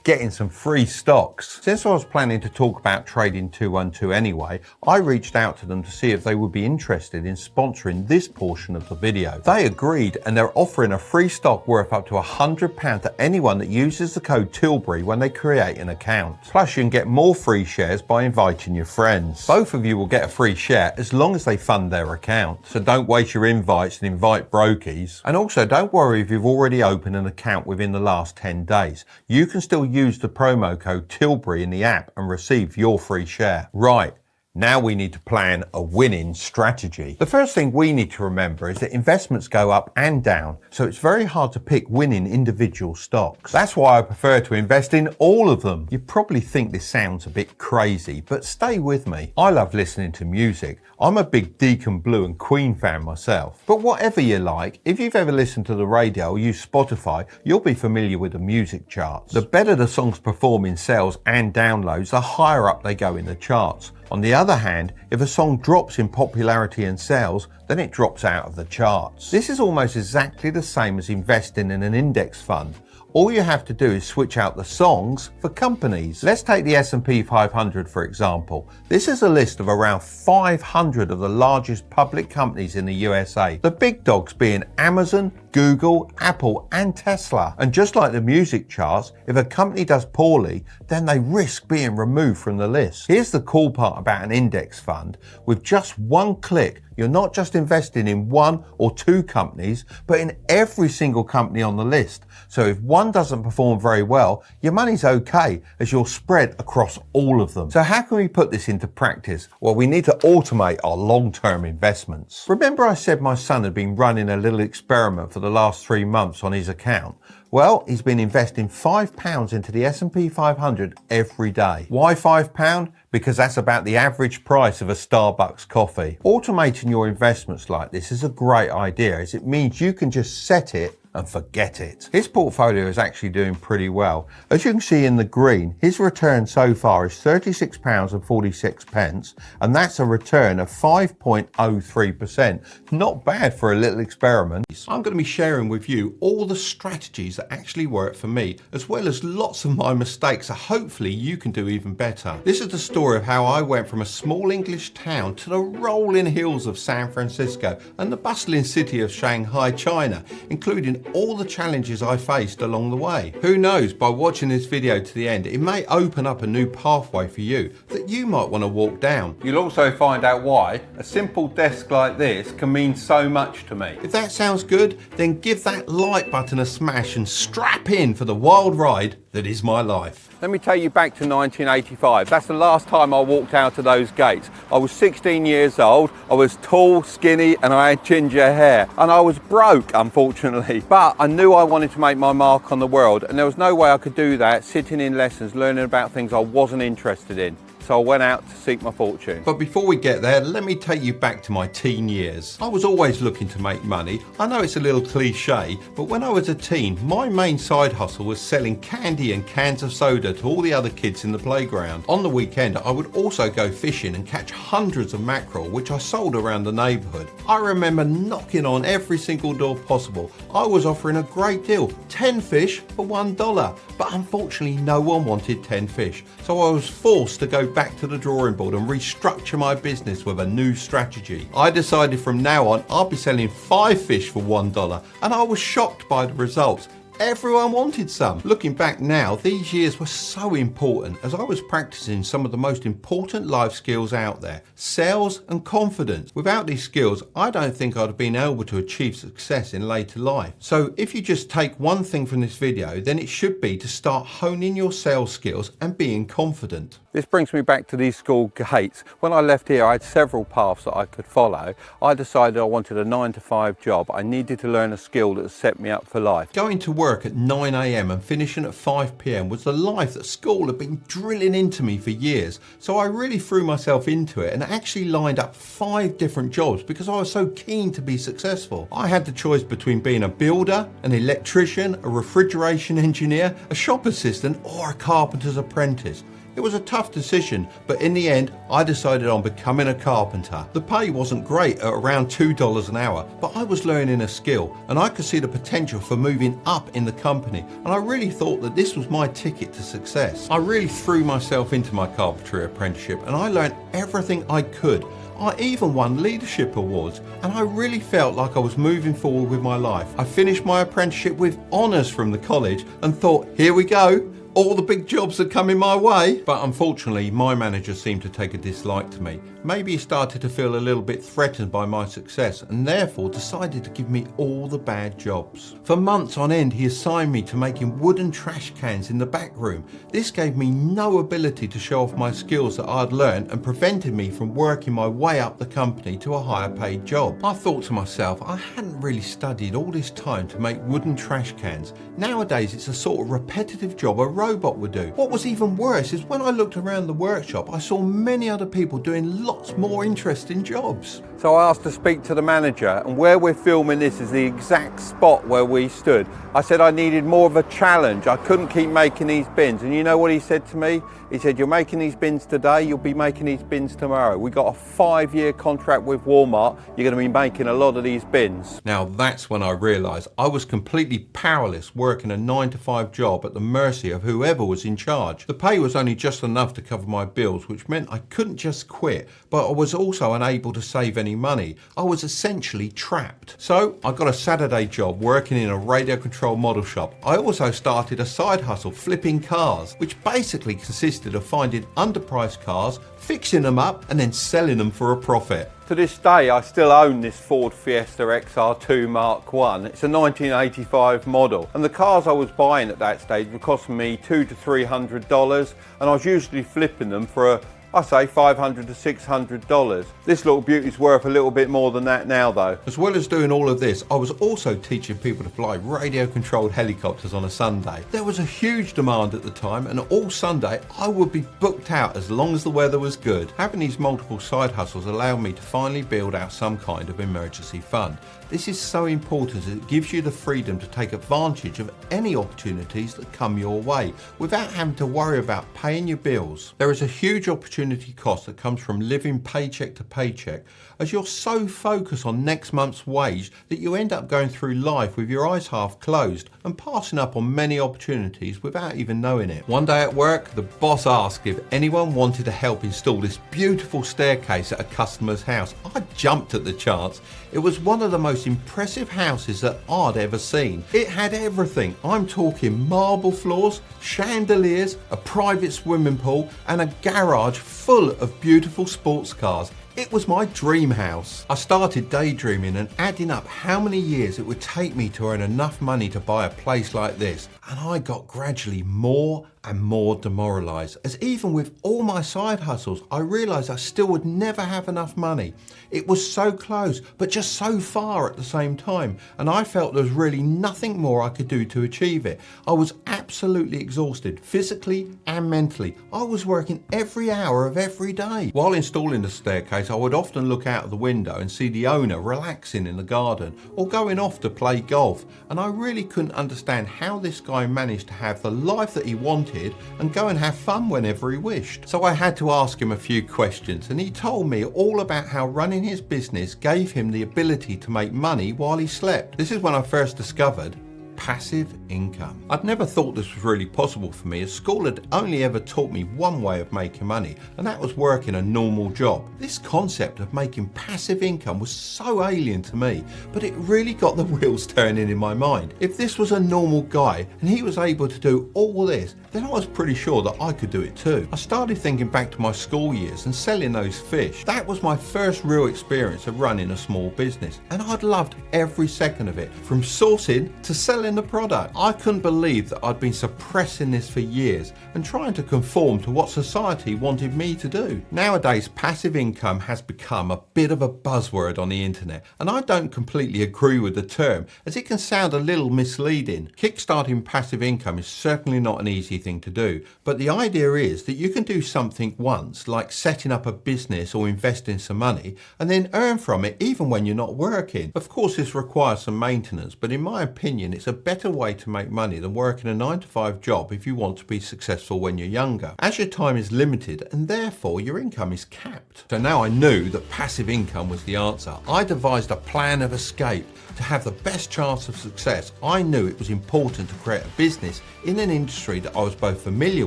Getting some free stocks. Since I was planning to talk about Trading 212 anyway, I reached out to them to see if they would be interested in sponsoring this portion of the video. They agreed and they're offering a free stock worth up to £100 to anyone that uses the code Tilbury when they create an account. Plus you can get more free shares by inviting your friends. Both of you will get a free share as long as they fund their account. So don't waste your invites and invite brokies. And also don't worry if you've already opened an account within the last 10 days. You can still use the promo code Tilbury in the app and receive your free share. Right. Now we need to plan a winning strategy. The first thing we need to remember is that investments go up and down, so it's very hard to pick winning individual stocks. That's why I prefer to invest in all of them. You probably think this sounds a bit crazy, but stay with me. I love listening to music. I'm a big Deacon Blue and Queen fan myself. But whatever you like, if you've ever listened to the radio or used Spotify, you'll be familiar with the music charts. The better the songs perform in sales and downloads, the higher up they go in the charts. On the other hand, if a song drops in popularity and sales, then it drops out of the charts. This is almost exactly the same as investing in an index fund. All you have to do is switch out the songs for companies. Let's take the S&P 500 for example. This is a list of around 500 of the largest public companies in the USA. The big dogs being Amazon, Google, Apple and Tesla. And just like the music charts, if a company does poorly, then they risk being removed from the list. Here's the cool part about an index fund. With just one click, you're not just investing in 1 or 2 companies, but in every single company on the list. So if one doesn't perform very well, your money's okay as you're spread across all of them. So how can we put this into practice? Well, we need to automate our long-term investments. Remember I said my son had been running a little experiment for the last 3 months on his account? Well, he's been investing £5 into the S&P 500 every day. Why £5? Because that's about the average price of a Starbucks coffee. Automating your investments like this is a great idea, as it means you can just set it and forget it. His portfolio is actually doing pretty well. As you can see in the green, his return so far is £36.46, and that's a return of 5.03%. Not bad for a little experiment. I'm going to be sharing with you all the strategies that actually work for me, as well as lots of my mistakes, so hopefully you can do even better. This is the story of how I went from a small English town to the rolling hills of San Francisco and the bustling city of Shanghai, China, including all the challenges I faced along the way. Who knows, by watching this video to the end, it may open up a new pathway for you that you might want to walk down. You'll also find out why a simple desk like this can mean so much to me. If that sounds good, then give that like button a smash and strap in for the wild ride that is my life. Let me take you back to 1985. That's the last time I walked out of those gates. I was 16 years old, I was tall, skinny, and I had ginger hair. And I was broke, unfortunately. But I knew I wanted to make my mark on the world, and there was no way I could do that sitting in lessons, learning about things I wasn't interested in. So I went out to seek my fortune. But before we get there, let me take you back to my teen years. I was always looking to make money. I know it's a little cliche, but when I was a teen, my main side hustle was selling candy and cans of soda to all the other kids in the playground. On the weekend, I would also go fishing and catch hundreds of mackerel, which I sold around the neighbourhood. I remember knocking on every single door possible. I was offering a great deal, 10 fish for $1, but unfortunately no one wanted 10 fish. So I was forced to go back to the drawing board and restructure my business with a new strategy. I decided from now on I'll be selling 5 fish for $1, and I was shocked by the results. Everyone wanted some. Looking back now, these years were so important as I was practicing some of the most important life skills out there, sales and confidence. Without these skills, I don't think I'd have been able to achieve success in later life. So if you just take one thing from this video, then it should be to start honing your sales skills and being confident. This brings me back to these school gates. When I left here, I had several paths that I could follow. I decided I wanted a 9-to-5 job. I needed to learn a skill that would set me up for life. Going to work at 9 AM and finishing at 5 PM was the life that school had been drilling into me for years. So I really threw myself into it and actually lined up 5 different jobs because I was so keen to be successful. I had the choice between being a builder, an electrician, a refrigeration engineer, a shop assistant, or a carpenter's apprentice. It was a tough decision, but in the end, I decided on becoming a carpenter. The pay wasn't great at around $2 an hour, but I was learning a skill and I could see the potential for moving up in the company, and I really thought that this was my ticket to success. I really threw myself into my carpentry apprenticeship and I learned everything I could. I even won leadership awards, and I really felt like I was moving forward with my life. I finished my apprenticeship with honours from the college and thought, here we go. All the big jobs are coming my way. But unfortunately, my manager seemed to take a dislike to me. Maybe he started to feel a little bit threatened by my success and therefore decided to give me all the bad jobs. For months on end, he assigned me to making wooden trash cans in the back room. This gave me no ability to show off my skills that I'd learned and prevented me from working my way up the company to a higher paid job. I thought to myself, I hadn't really studied all this time to make wooden trash cans. Nowadays, it's a sort of repetitive job a robot would do. What was even worse is when I looked around the workshop, I saw many other people doing lots more interesting jobs. So I asked to speak to the manager, and where we're filming this is the exact spot where we stood. I said I needed more of a challenge. I couldn't keep making these bins. And you know what he said to me? He said, you're making these bins today, you'll be making these bins tomorrow. We got a 5-year contract with Walmart. You're going to be making a lot of these bins. Now that's when I realised I was completely powerless working a 9-to-5 job at the mercy of whoever was in charge. The pay was only just enough to cover my bills, which meant I couldn't just quit, but I was also unable to save any money. I was essentially trapped. So I got a Saturday job working in a radio control model shop. I also started a side hustle flipping cars, which basically consisted of finding underpriced cars, fixing them up and then selling them for a profit. To this day, I still own this Ford Fiesta XR2 Mark I. It's a 1985 model, and the cars I was buying at that stage were costing me $200 to $300, and I was usually flipping them for I say $500 to $600. This little beauty's worth a little bit more than that now though. As well as doing all of this, I was also teaching people to fly radio controlled helicopters on a Sunday. There was a huge demand at the time, and all Sunday I would be booked out as long as the weather was good. Having these multiple side hustles allowed me to finally build out some kind of emergency fund. This is so important as it gives you the freedom to take advantage of any opportunities that come your way without having to worry about paying your bills. There is a huge opportunity cost that comes from living paycheck to paycheck, as you're so focused on next month's wage that you end up going through life with your eyes half closed and passing up on many opportunities without even knowing it. One day at work, the boss asked if anyone wanted to help install this beautiful staircase at a customer's house. I jumped at the chance. It was one of the most impressive houses that I'd ever seen. It had everything. I'm talking marble floors, chandeliers, a private swimming pool, and a garage full of beautiful sports cars. It was my dream house. I started daydreaming and adding up how many years it would take me to earn enough money to buy a place like this. And I got gradually more and more demoralised, as even with all my side hustles, I realised I still would never have enough money. It was so close, but just so far at the same time, and I felt there was really nothing more I could do to achieve it. I was absolutely exhausted, physically and mentally. I was working every hour of every day. While installing the staircase, I would often look out of the window and see the owner relaxing in the garden or going off to play golf, and I really couldn't understand how this guy managed to have the life that he wanted and go and have fun whenever he wished. So I had to ask him a few questions, and he told me all about how running his business gave him the ability to make money while he slept. This is when I first discovered passive income. I'd never thought this was really possible for me, as school had only ever taught me one way of making money, and that was working a normal job. This concept of making passive income was so alien to me, but it really got the wheels turning in my mind. If this was a normal guy and he was able to do all this, then I was pretty sure that I could do it too. I started thinking back to my school years and selling those fish. That was my first real experience of running a small business, and I'd loved every second of it, from sourcing to selling the product. I couldn't believe that I'd been suppressing this for years and trying to conform to what society wanted me to do. Nowadays, passive income has become a bit of a buzzword on the internet, and I don't completely agree with the term, as it can sound a little misleading. Kickstarting passive income is certainly not an easy thing to do, but the idea is that you can do something once, like setting up a business or investing some money, and then earn from it even when you're not working. Of course, this requires some maintenance, but in my opinion, it's a better way to make money than working a 9-to-5 job if you want to be successful when you're younger, as your time is limited and therefore your income is capped. So now I knew that passive income was the answer. I devised a plan of escape. To have the best chance of success, I knew it was important to create a business in an industry that I was both familiar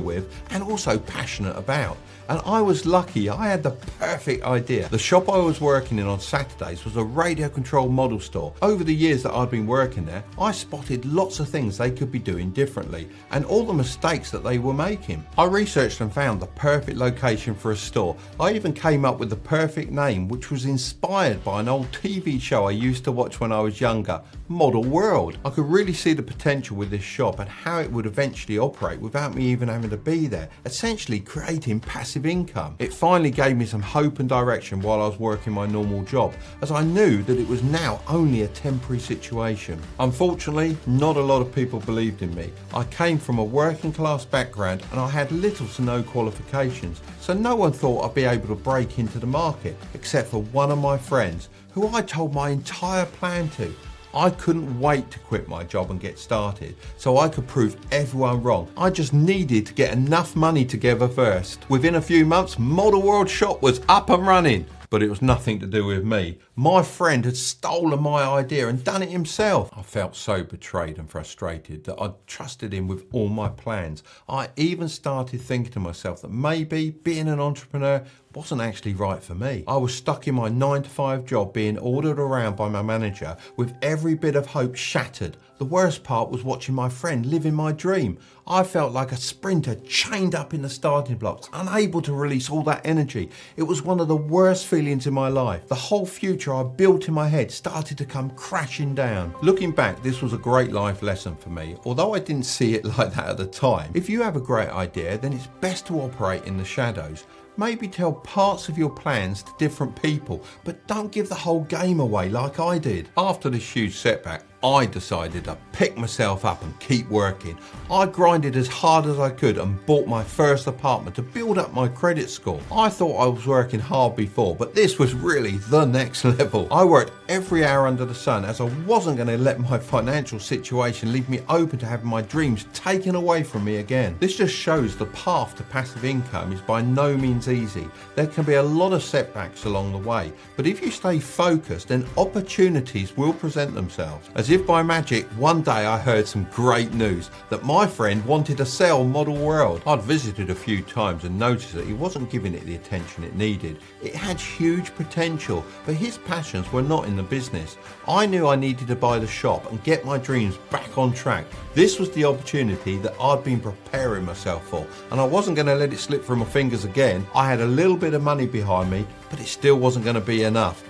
with and also passionate about. And I was lucky, I had the perfect idea. The shop I was working in on Saturdays was a radio control model store. Over the years that I'd been working there, I spotted lots of things they could be doing differently and all the mistakes that they were making. I researched and found the perfect location for a store. I even came up with the perfect name, which was inspired by an old TV show I used to watch when I was younger, Model World. I could really see the potential with this shop and how it would eventually operate without me even having to be there, essentially creating passive income. It finally gave me some hope and direction while I was working my normal job, as I knew that it was now only a temporary situation. Unfortunately, not a lot of people believed in me. I came from a working class background and I had little to no qualifications, so no one thought I'd be able to break into the market, except for one of my friends, who I told my entire plan to. I couldn't wait to quit my job and get started, so I could prove everyone wrong. I just needed to get enough money together first. Within a few months, Model World Shop was up and running. But it was nothing to do with me. My friend had stolen my idea and done it himself. I felt so betrayed and frustrated that I'd trusted him with all my plans. I even started thinking to myself that maybe being an entrepreneur wasn't actually right for me. I was stuck in my 9-to-5 job, being ordered around by my manager with every bit of hope shattered. The worst part was watching my friend living my dream. I felt like a sprinter chained up in the starting blocks, unable to release all that energy. It was one of the worst feelings in my life. The whole future I built in my head started to come crashing down. Looking back, this was a great life lesson for me, although I didn't see it like that at the time. If you have a great idea, then it's best to operate in the shadows. Maybe tell parts of your plans to different people, but don't give the whole game away like I did. After this huge setback, I decided to pick myself up and keep working. I grinded as hard as I could and bought my first apartment to build up my credit score. I thought I was working hard before, but this was really the next level. I worked every hour under the sun as I wasn't going to let my financial situation leave me open to having my dreams taken away from me again. This just shows the path to passive income is by no means easy. There can be a lot of setbacks along the way, but if you stay focused, then opportunities will present themselves. As if by magic, one day I heard some great news that my friend wanted to sell Model World. I'd visited a few times and noticed that he wasn't giving it the attention it needed. It had huge potential, but his passions were not in the business. I knew I needed to buy the shop and get my dreams back on track. This was the opportunity that I'd been preparing myself for, and I wasn't going to let it slip through my fingers again. I had a little bit of money behind me, but it still wasn't going to be enough.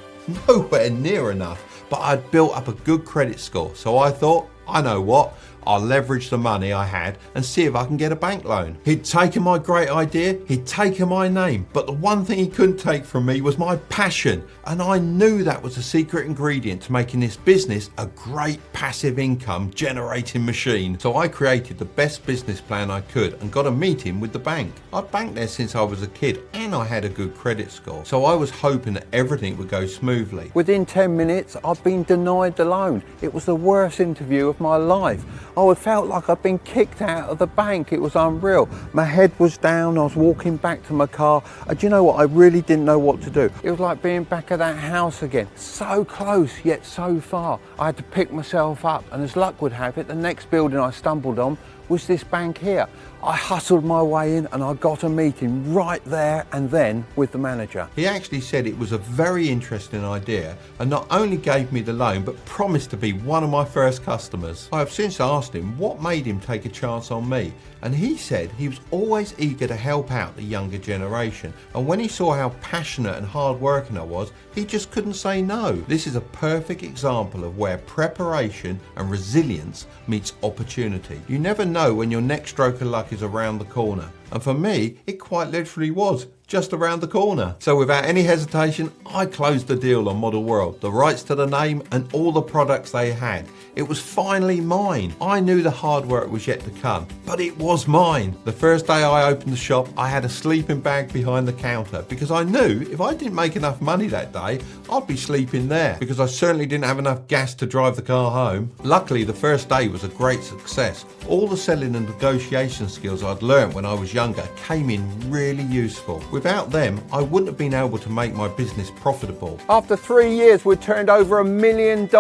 Nowhere near enough. But I'd built up a good credit score, so I thought, I know what, I'll leverage the money I had and see if I can get a bank loan. He'd taken my great idea, he'd taken my name, but the one thing he couldn't take from me was my passion, and I knew that was the secret ingredient to making this business a great passive income generating machine. So I created the best business plan I could and got a meeting with the bank. I'd banked there since I was a kid and I had a good credit score, so I was hoping that everything would go smoothly. Within 10 minutes, I'd been denied the loan. It was the worst interview of my life. I felt like I'd been kicked out of the bank. It was unreal. My head was down. I was walking back to my car. And do you know what? I really didn't know what to do. It was like being back at that house again. So close, yet so far. I had to pick myself up. And as luck would have it, the next building I stumbled on was this bank here. I hustled my way in and I got a meeting right there and then with the manager. He actually said it was a very interesting idea and not only gave me the loan but promised to be one of my first customers. I have since asked him what made him take a chance on me, and he said he was always eager to help out the younger generation, and when he saw how passionate and hard working I was, he just couldn't say no. This is a perfect example of where preparation and resilience meets opportunity. You never know when your next stroke of luck is around the corner, and for me it quite literally was just around the corner. So without any hesitation, I closed the deal on Model World, the rights to the name and all the products they had. It was finally mine. I knew the hard work was yet to come, but it was mine. The first day I opened the shop, I had a sleeping bag behind the counter because I knew if I didn't make enough money that day, I'd be sleeping there because I certainly didn't have enough gas to drive the car home. Luckily, the first day was a great success. All the selling and negotiation skills I'd learned when I was younger came in really useful. Without them, I wouldn't have been able to make my business profitable. After 3 years, we'd turned over $1 million,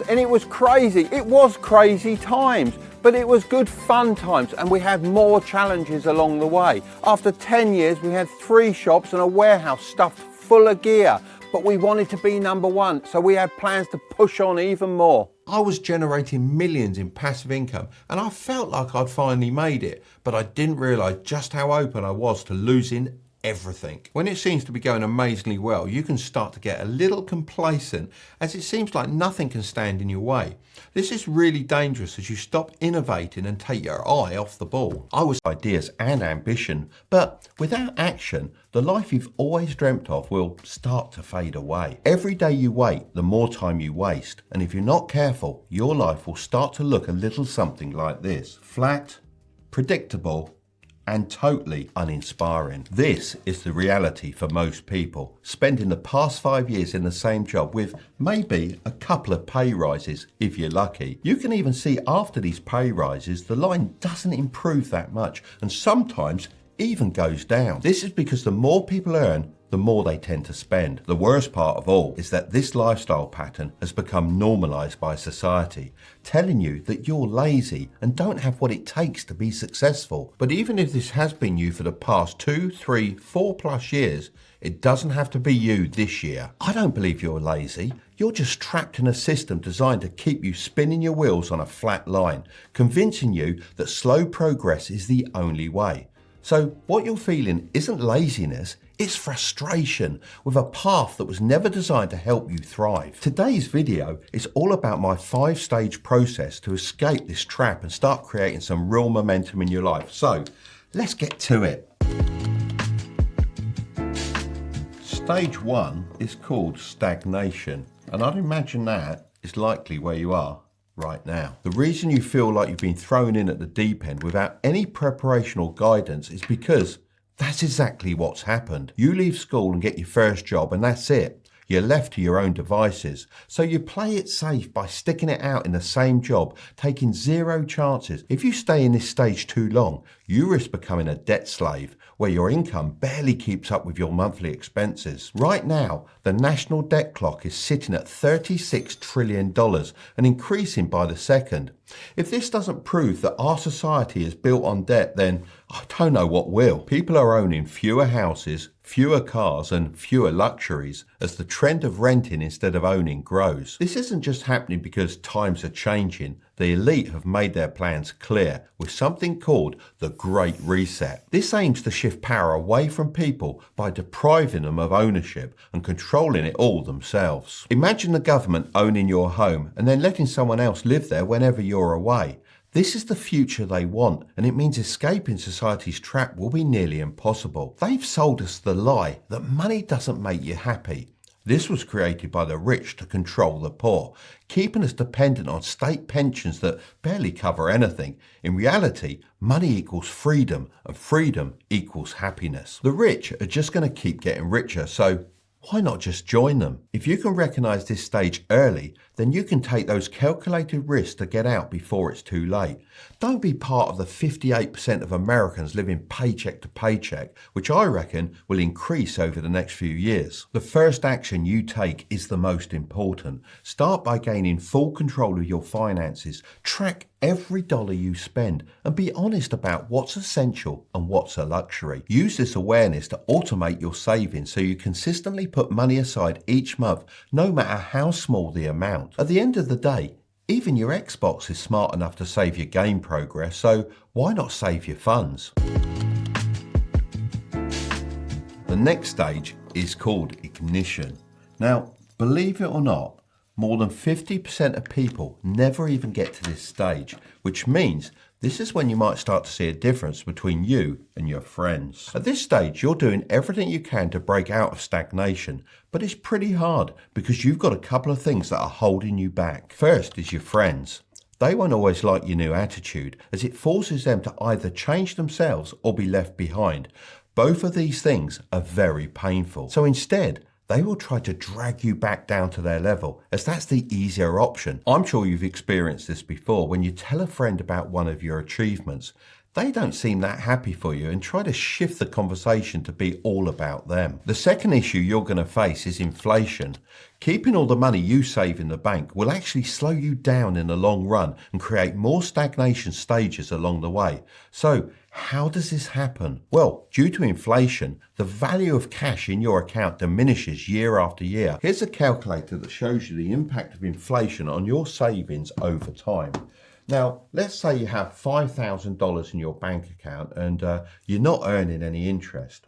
and it was crazy. It was crazy times, but it was good fun times, and we had more challenges along the way. After 10 years, we had 3 shops and a warehouse stuffed full of gear, but we wanted to be number one, so we had plans to push on even more. I was generating millions in passive income and I felt like I'd finally made it, but I didn't realise just how open I was to losing everything. When it seems to be going amazingly well, you can start to get a little complacent as it seems like nothing can stand in your way. This is really dangerous as you stop innovating and take your eye off the ball. I was ideas and ambition, but without action, the life you've always dreamt of will start to fade away. Every day you wait, the more time you waste, and if you're not careful, your life will start to look a little something like this: flat, predictable, and totally uninspiring. This is the reality for most people, spending the past 5 years in the same job with maybe a couple of pay rises if you're lucky. You can even see after these pay rises, the line doesn't improve that much and sometimes even goes down. This is because the more people earn, the more they tend to spend. The worst part of all is that this lifestyle pattern has become normalized by society, telling you that you're lazy and don't have what it takes to be successful. But even if this has been you for the past 2, 3, 4+ years, it doesn't have to be you this year. I don't believe you're lazy. You're just trapped in a system designed to keep you spinning your wheels on a flat line, convincing you that slow progress is the only way. So what you're feeling isn't laziness, it's frustration with a path that was never designed to help you thrive. Today's video is all about my 5-stage process to escape this trap and start creating some real momentum in your life. So let's get to it. Stage 1 is called stagnation, and I'd imagine that is likely where you are right now. The reason you feel like you've been thrown in at the deep end without any preparation or guidance is because that's exactly what's happened. You leave school and get your first job and that's it. You're left to your own devices. So you play it safe by sticking it out in the same job, taking zero chances. If you stay in this stage too long, you risk becoming a debt slave where your income barely keeps up with your monthly expenses. Right now, the national debt clock is sitting at $36 trillion and increasing by the second. If this doesn't prove that our society is built on debt, then I don't know what will. People are owning fewer houses, fewer cars and fewer luxuries as the trend of renting instead of owning grows. This isn't just happening because times are changing. The elite have made their plans clear with something called the Great Reset. This aims to shift power away from people by depriving them of ownership and controlling it all themselves. Imagine the government owning your home and then letting someone else live there whenever you're away. This is the future they want, and it means escaping society's trap will be nearly impossible. They've sold us the lie that money doesn't make you happy. This was created by the rich to control the poor, keeping us dependent on state pensions that barely cover anything. In reality, money equals freedom, and freedom equals happiness. The rich are just going to keep getting richer, so why not just join them? If you can recognize this stage early, then you can take those calculated risks to get out before it's too late. Don't be part of the 58% of Americans living paycheck to paycheck, which I reckon will increase over the next few years. The first action you take is the most important. Start by gaining full control of your finances. Track every dollar you spend and be honest about what's essential and what's a luxury. Use this awareness to automate your savings so you consistently put money aside each month, no matter how small the amount. At the end of the day, even your Xbox is smart enough to save your game progress, so why not save your funds? The next stage is called ignition. Now, believe it or not, more than 50% of people never even get to this stage, which means this is when you might start to see a difference between you and your friends. At this stage, you're doing everything you can to break out of stagnation, but it's pretty hard because you've got a couple of things that are holding you back. First is your friends. They won't always like your new attitude, as it forces them to either change themselves or be left behind. Both of these things are very painful. So instead, they will try to drag you back down to their level, as that's the easier option. I'm sure you've experienced this before. When you tell a friend about one of your achievements, they don't seem that happy for you and try to shift the conversation to be all about them. The second issue you're going to face is inflation. Keeping all the money you save in the bank will actually slow you down in the long run and create more stagnation stages along the way. So, how does this happen? Well, due to inflation, the value of cash in your account diminishes year after year. Here's a calculator that shows you the impact of inflation on your savings over time. Now, let's say you have $5,000 in your bank account and you're not earning any interest.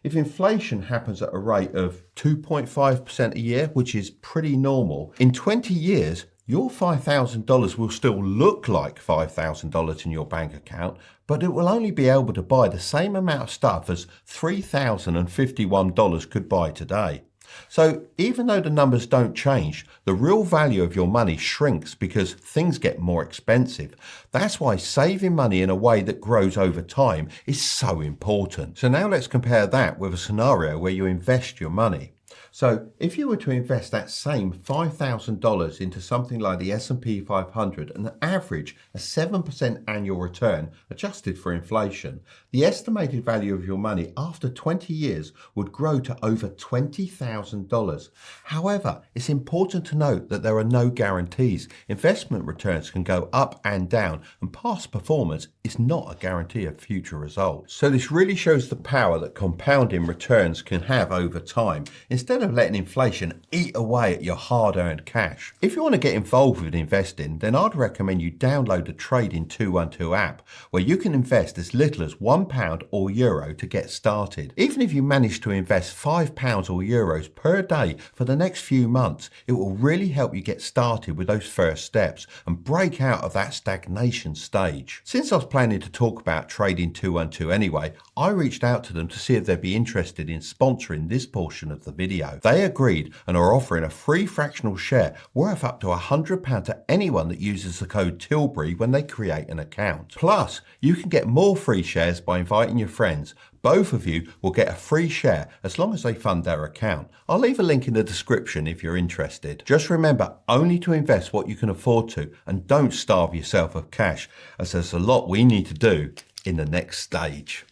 If inflation happens at a rate of 2.5% a year, which is pretty normal, in 20 years, your $5,000 will still look like $5,000 in your bank account, but it will only be able to buy the same amount of stuff as $3,051 could buy today. So even though the numbers don't change, the real value of your money shrinks because things get more expensive. That's why saving money in a way that grows over time is so important. So now let's compare that with a scenario where you invest your money. So if you were to invest that same $5,000 into something like the S&P 500 and average a 7% annual return adjusted for inflation, the estimated value of your money after 20 years would grow to over $20,000. However, it's important to note that there are no guarantees. Investment returns can go up and down, and past performance is not a guarantee of future results. So this really shows the power that compounding returns can have over time. Instead of of letting inflation eat away at your hard-earned cash. If you want to get involved with investing, then I'd recommend you download the Trading 212 app, where you can invest as little as £1 or euro to get started. Even if you manage to invest £5 or euros per day for the next few months, it will really help you get started with those first steps and break out of that stagnation stage. Since I was planning to talk about Trading 212 anyway, I reached out to them to see if they'd be interested in sponsoring this portion of the video. They agreed and are offering a free fractional share worth up to £100 to anyone that uses the code Tilbury when they create an account. Plus, you can get more free shares by inviting your friends. Both of you will get a free share as long as they fund their account. I'll leave a link in the description if you're interested. Just remember only to invest what you can afford to, and don't starve yourself of cash, as there's a lot we need to do in the next stage.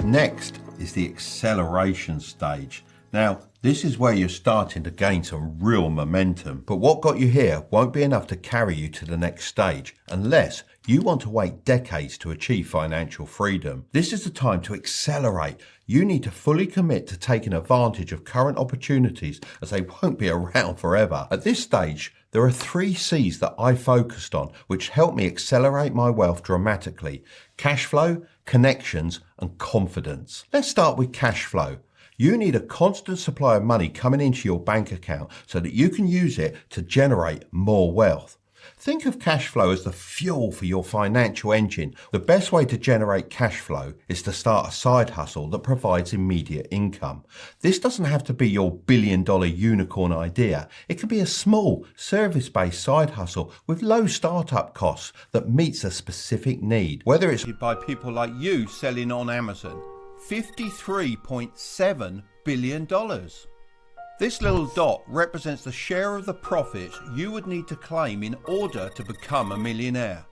Next is the acceleration stage. Now, this is where you're starting to gain some real momentum, but what got you here won't be enough to carry you to the next stage unless you want to wait decades to achieve financial freedom. This is the time to accelerate. You need to fully commit to taking advantage of current opportunities, as they won't be around forever. At this stage, there are 3 C's that I focused on, which helped me accelerate my wealth dramatically: cash flow, connections, and confidence. Let's start with cash flow. You need a constant supply of money coming into your bank account so that you can use it to generate more wealth. Think of cash flow as the fuel for your financial engine. The best way to generate cash flow is to start a side hustle that provides immediate income. This doesn't have to be your billion-dollar unicorn idea. It can be a small, service-based side hustle with low startup costs that meets a specific need. Whether it's by people like you selling on Amazon, $53.7 billion. This little dot represents the share of the profits you would need to claim in order to become a millionaire.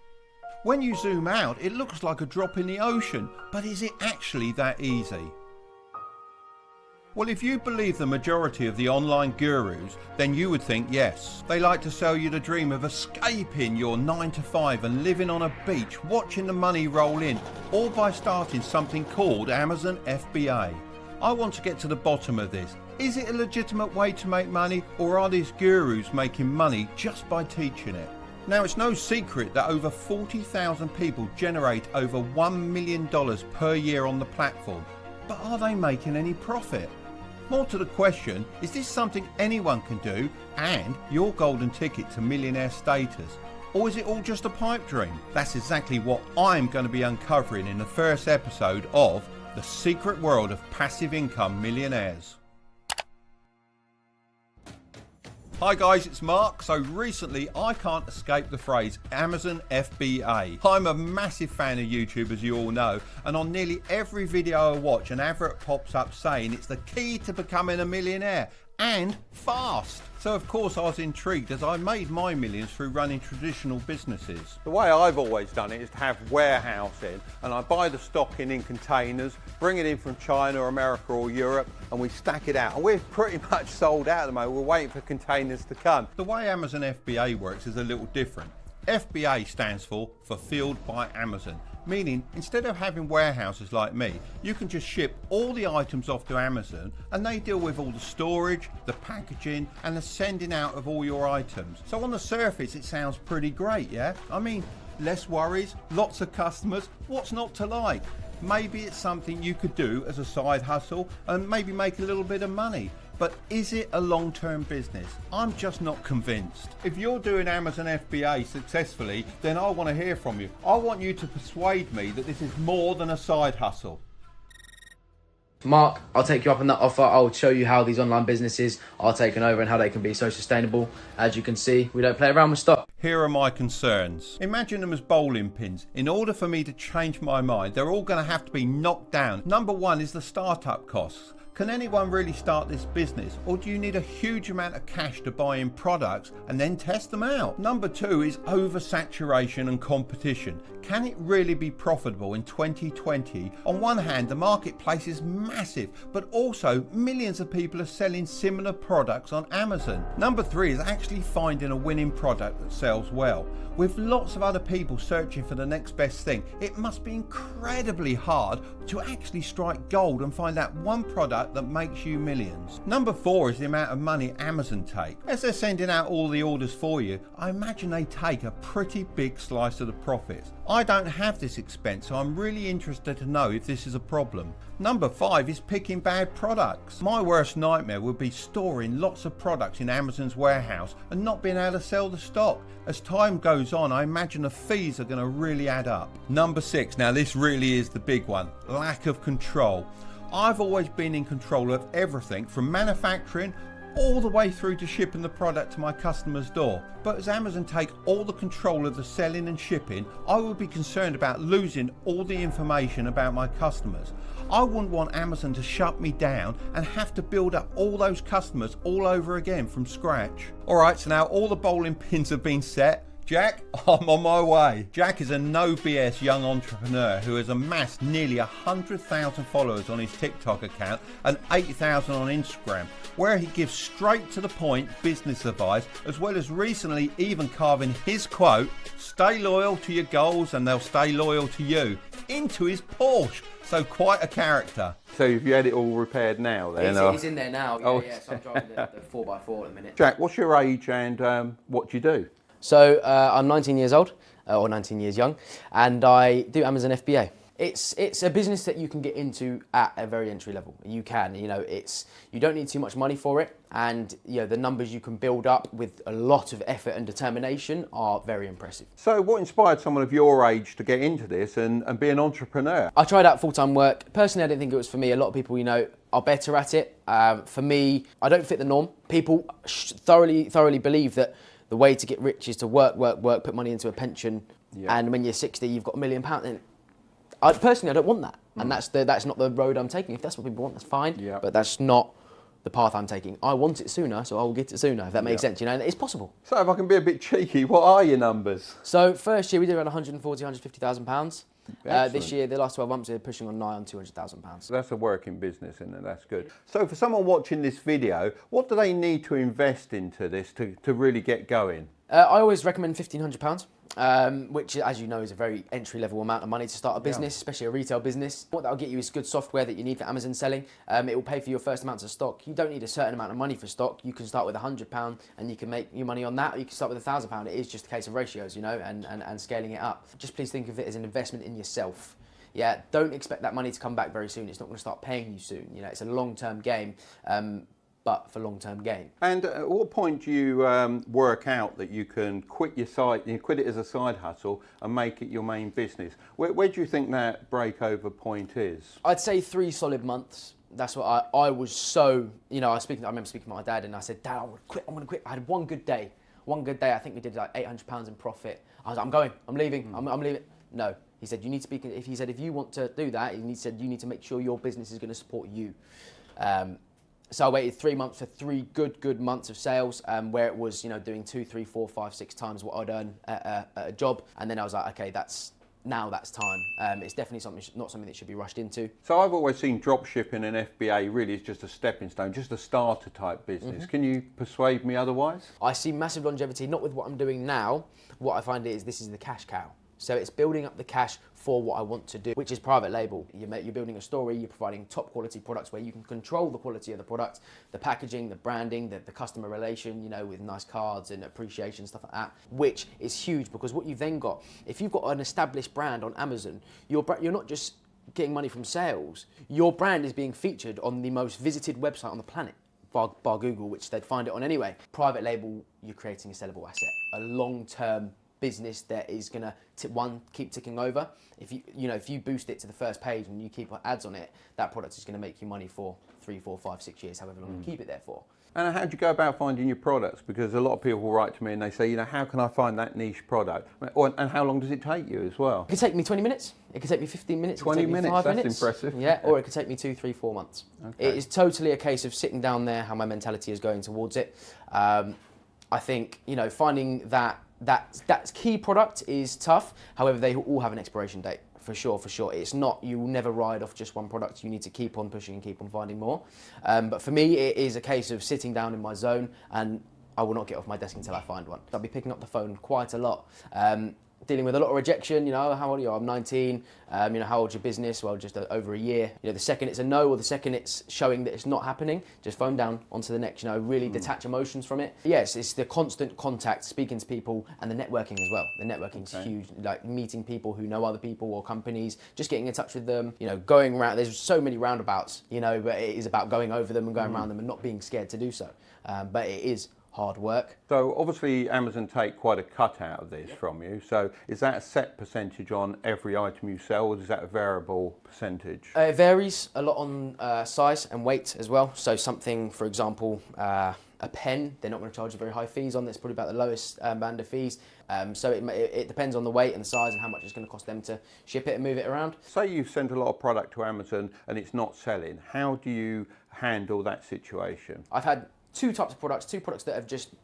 When you zoom out, it looks like a drop in the ocean, but is it actually that easy? Well, if you believe the majority of the online gurus, then you would think yes. They like to sell you the dream of escaping your 9 to 5 and living on a beach, watching the money roll in, all by starting something called Amazon FBA. I want to get to the bottom of this. Is it a legitimate way to make money, or are these gurus making money just by teaching it? Now, it's no secret that over 40,000 people generate over $1 million per year on the platform, but are they making any profit? More to the question, is this something anyone can do and your golden ticket to millionaire status? Or is it all just a pipe dream? That's exactly what I'm going to be uncovering in the first episode of The Secret World of Passive Income Millionaires. Hi guys, it's Mark. So recently I can't escape the phrase Amazon FBA. I'm a massive fan of YouTube, as you all know, and on nearly every video I watch an advert pops up saying it's the key to becoming a millionaire, and fast. So of course I was intrigued, as I made my millions through running traditional businesses. The way I've always done it is to have warehousing, and I buy the stock in containers, bring it in from China or America or Europe, and we stack it out. And we're pretty much sold out at the moment. We're waiting for containers to come. The way Amazon FBA works is a little different. FBA stands for Fulfilled by Amazon, meaning instead of having warehouses like me, you can just ship all the items off to Amazon and they deal with all the storage, the packaging and the sending out of all your items. So on the surface it sounds pretty great, yeah? I mean, less worries, lots of customers, what's not to like? Maybe it's something you could do as a side hustle and maybe make a little bit of money. But is it a long-term business? I'm just not convinced. If you're doing Amazon FBA successfully, then I want to hear from you. I want you to persuade me that this is more than a side hustle. Mark, I'll take you up on that offer. I'll show you how these online businesses are taking over and how they can be so sustainable. As you can see, we don't play around with stock. Here are my concerns. Imagine them as bowling pins. In order for me to change my mind, they're all going to have to be knocked down. Number one is the startup costs. Can anyone really start this business, or do you need a huge amount of cash to buy in products and then test them out? Number 2 is oversaturation and competition. Can it really be profitable in 2020? On one hand, the marketplace is massive, but also millions of people are selling similar products on Amazon. Number 3 is actually finding a winning product that sells well. With lots of other people searching for the next best thing, it must be incredibly hard to actually strike gold and find that one product that makes you millions. Number 4 is the amount of money Amazon take. As they're sending out all the orders for you, I imagine they take a pretty big slice of the profits. I don't have this expense, so I'm really interested to know if this is a problem. Number 5 is picking bad products. My worst nightmare would be storing lots of products in Amazon's warehouse and not being able to sell the stock. As time goes on, I imagine the fees are going to really add up. Number 6, now this really is the big one, lack of control. I've always been in control of everything from manufacturing all the way through to shipping the product to my customer's door. But as Amazon take all the control of the selling and shipping, I would be concerned about losing all the information about my customers. I wouldn't want Amazon to shut me down and have to build up all those customers all over again from scratch. Alright, so now all the bowling pins have been set. Jack, I'm on my way. Jack is a no BS young entrepreneur who has amassed nearly 100,000 followers on his TikTok account and 8,000 on Instagram, where he gives straight to the point business advice, as well as recently even carving his quote, "Stay loyal to your goals and they'll stay loyal to you," into his Porsche. So quite a character. So have you had it all repaired now then? It's in there now, yeah, so I'm driving the 4x4 at the minute. Jack, what's your age and what do you do? So I'm 19 years old, or 19 years young, and I do Amazon FBA. It's a business that you can get into at a very entry level. You can, you don't need too much money for it, and the numbers you can build up with a lot of effort and determination are very impressive. So what inspired someone of your age to get into this and be an entrepreneur? I tried out full-time work. Personally, I didn't think it was for me. A lot of people, are better at it. For me, I don't fit the norm. People thoroughly believe that the way to get rich is to work, put money into a pension, and when you're 60, you've got £1 million. And I don't want that, and that's not the road I'm taking. If that's what people want, that's fine, but that's not the path I'm taking. I want it sooner, so I will get it sooner, if that makes sense, and it's possible. So if I can be a bit cheeky, what are your numbers? So first year we did around £140,000–150,000. This year, the last 12 months, we're pushing on nigh on £200,000. So that's a working business, isn't it? That's good. So for someone watching this video, what do they need to invest into this to really get going? I always recommend £1,500. Which, as you know, is a very entry-level amount of money to start a business, especially a retail business. What that'll get you is good software that you need for Amazon selling. It will pay for your first amounts of stock. You don't need a certain amount of money for stock. You can start with £100 and you can make your money on that, or you can start with £1,000. It is just a case of ratios, and scaling it up. Just please think of it as an investment in yourself. Yeah, don't expect that money to come back very soon. It's not going to start paying you soon. It's a long-term game. But for long-term gain. And at what point do you work out that you can quit your site, quit it as a side hustle and make it your main business? Where do you think that breakover point is? I'd say 3 solid months. That's what I was so, I remember speaking to my dad and I said, "Dad, I'm going to quit. I had one good day. I think we did like £800 in profit. I was like, I'm leaving, I'm leaving. No. He said, you need to speak, if you want to do that, he said, you need to make sure your business is going to support you. So I waited 3 months for 3 good months of sales, where it was, doing 2, 3, 4, 5, 6 times what I'd earn at a job. And then I was like, okay, that's time. It's definitely not something that should be rushed into. So I've always seen drop shipping and FBA really is just a stepping stone, just a starter type business. Can you persuade me otherwise? I see massive longevity, not with what I'm doing now. What I find is this is the cash cow. So it's building up the cash for what I want to do, which is private label. You're building a story, you're providing top quality products where you can control the quality of the product, the packaging, the branding, the customer relation, with nice cards and appreciation, stuff like that, which is huge because what you've then got, if you've got an established brand on Amazon, you're not just getting money from sales, your brand is being featured on the most visited website on the planet. Bar Google, which they'd find it on anyway. Private label, you're creating a sellable asset, a long-term business that is gonna keep ticking over. If you boost it to the first page and you keep ads on it, that product is gonna make you money for 3, 4, 5, 6 years, however long you keep it there for. And how do you go about finding your products? Because a lot of people will write to me and they say, you know, how can I find that niche product? And how long does it take you as well? It could take me 20 minutes. It could take me 15 minutes. 20 it could take me minutes, 5 that's minutes. impressive. Yeah, or it could take me 2, 3, 4 months. Okay. It is totally a case of sitting down there, how my mentality is going towards it. I think, you know, finding that key product is tough. However, they all have an expiration date. For sure. It's not, you will never ride off just one product. You need to keep on pushing and keep on finding more. But for me, it is a case of sitting down in my zone, and I will not get off my desk until I find one. I'll be picking up the phone quite a lot. Dealing with a lot of rejection, you know, how old are you? I'm 19. You know, how old's your business? Well, just over a year. You know, the second it's a no, or the second it's showing that it's not happening, just phone down onto the next, you know, really detach emotions from it. Yes, it's the constant contact, speaking to people, and the networking as well. The networking's huge, like meeting people who know other people or companies, just getting in touch with them, you know, going around. There's so many roundabouts, you know, but it is about going over them and going around them and not being scared to do so. But it is hard work. So obviously Amazon take quite a cut out of this from you. So is that a set percentage on every item you sell, or is that a variable percentage? It varies a lot on size and weight as well. So something, for example, a pen, they're not going to charge you very high fees on. That's probably about the lowest band of fees. So it depends on the weight and the size and how much it's going to cost them to ship it and move it around. Say you've sent a lot of product to Amazon and it's not selling. How do you handle that situation? I've had two types of products, two products that have just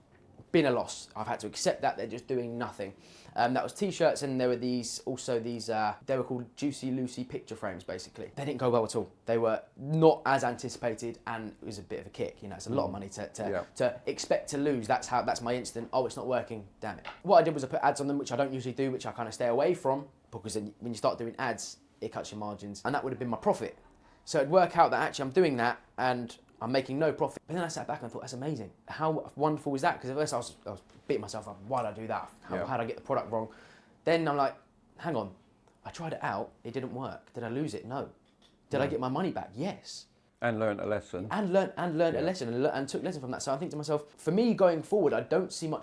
been a loss. I've had to accept that they're just doing nothing. That was t-shirts, and there were these, they were called Juicy Lucy picture frames, basically. They didn't go well at all. They were not as anticipated, and it was a bit of a kick. You know, it's a lot of money to expect to lose. That's my instant, oh, it's not working, damn it. What I did was I put ads on them, which I don't usually do, which I kind of stay away from, because then when you start doing ads, it cuts your margins, and that would have been my profit. So it'd work out that actually I'm doing that, and I'm making no profit. But then I sat back and I thought, that's amazing. How wonderful is that? Because at first I was beating myself up. Why did I do that? How did I get the product wrong? Then I'm like, hang on. I tried it out. It didn't work. Did I lose it? No. Did I get my money back? Yes. And learn a lesson. And learn a lesson and took lesson from that. So I think to myself, for me going forward, I don't see much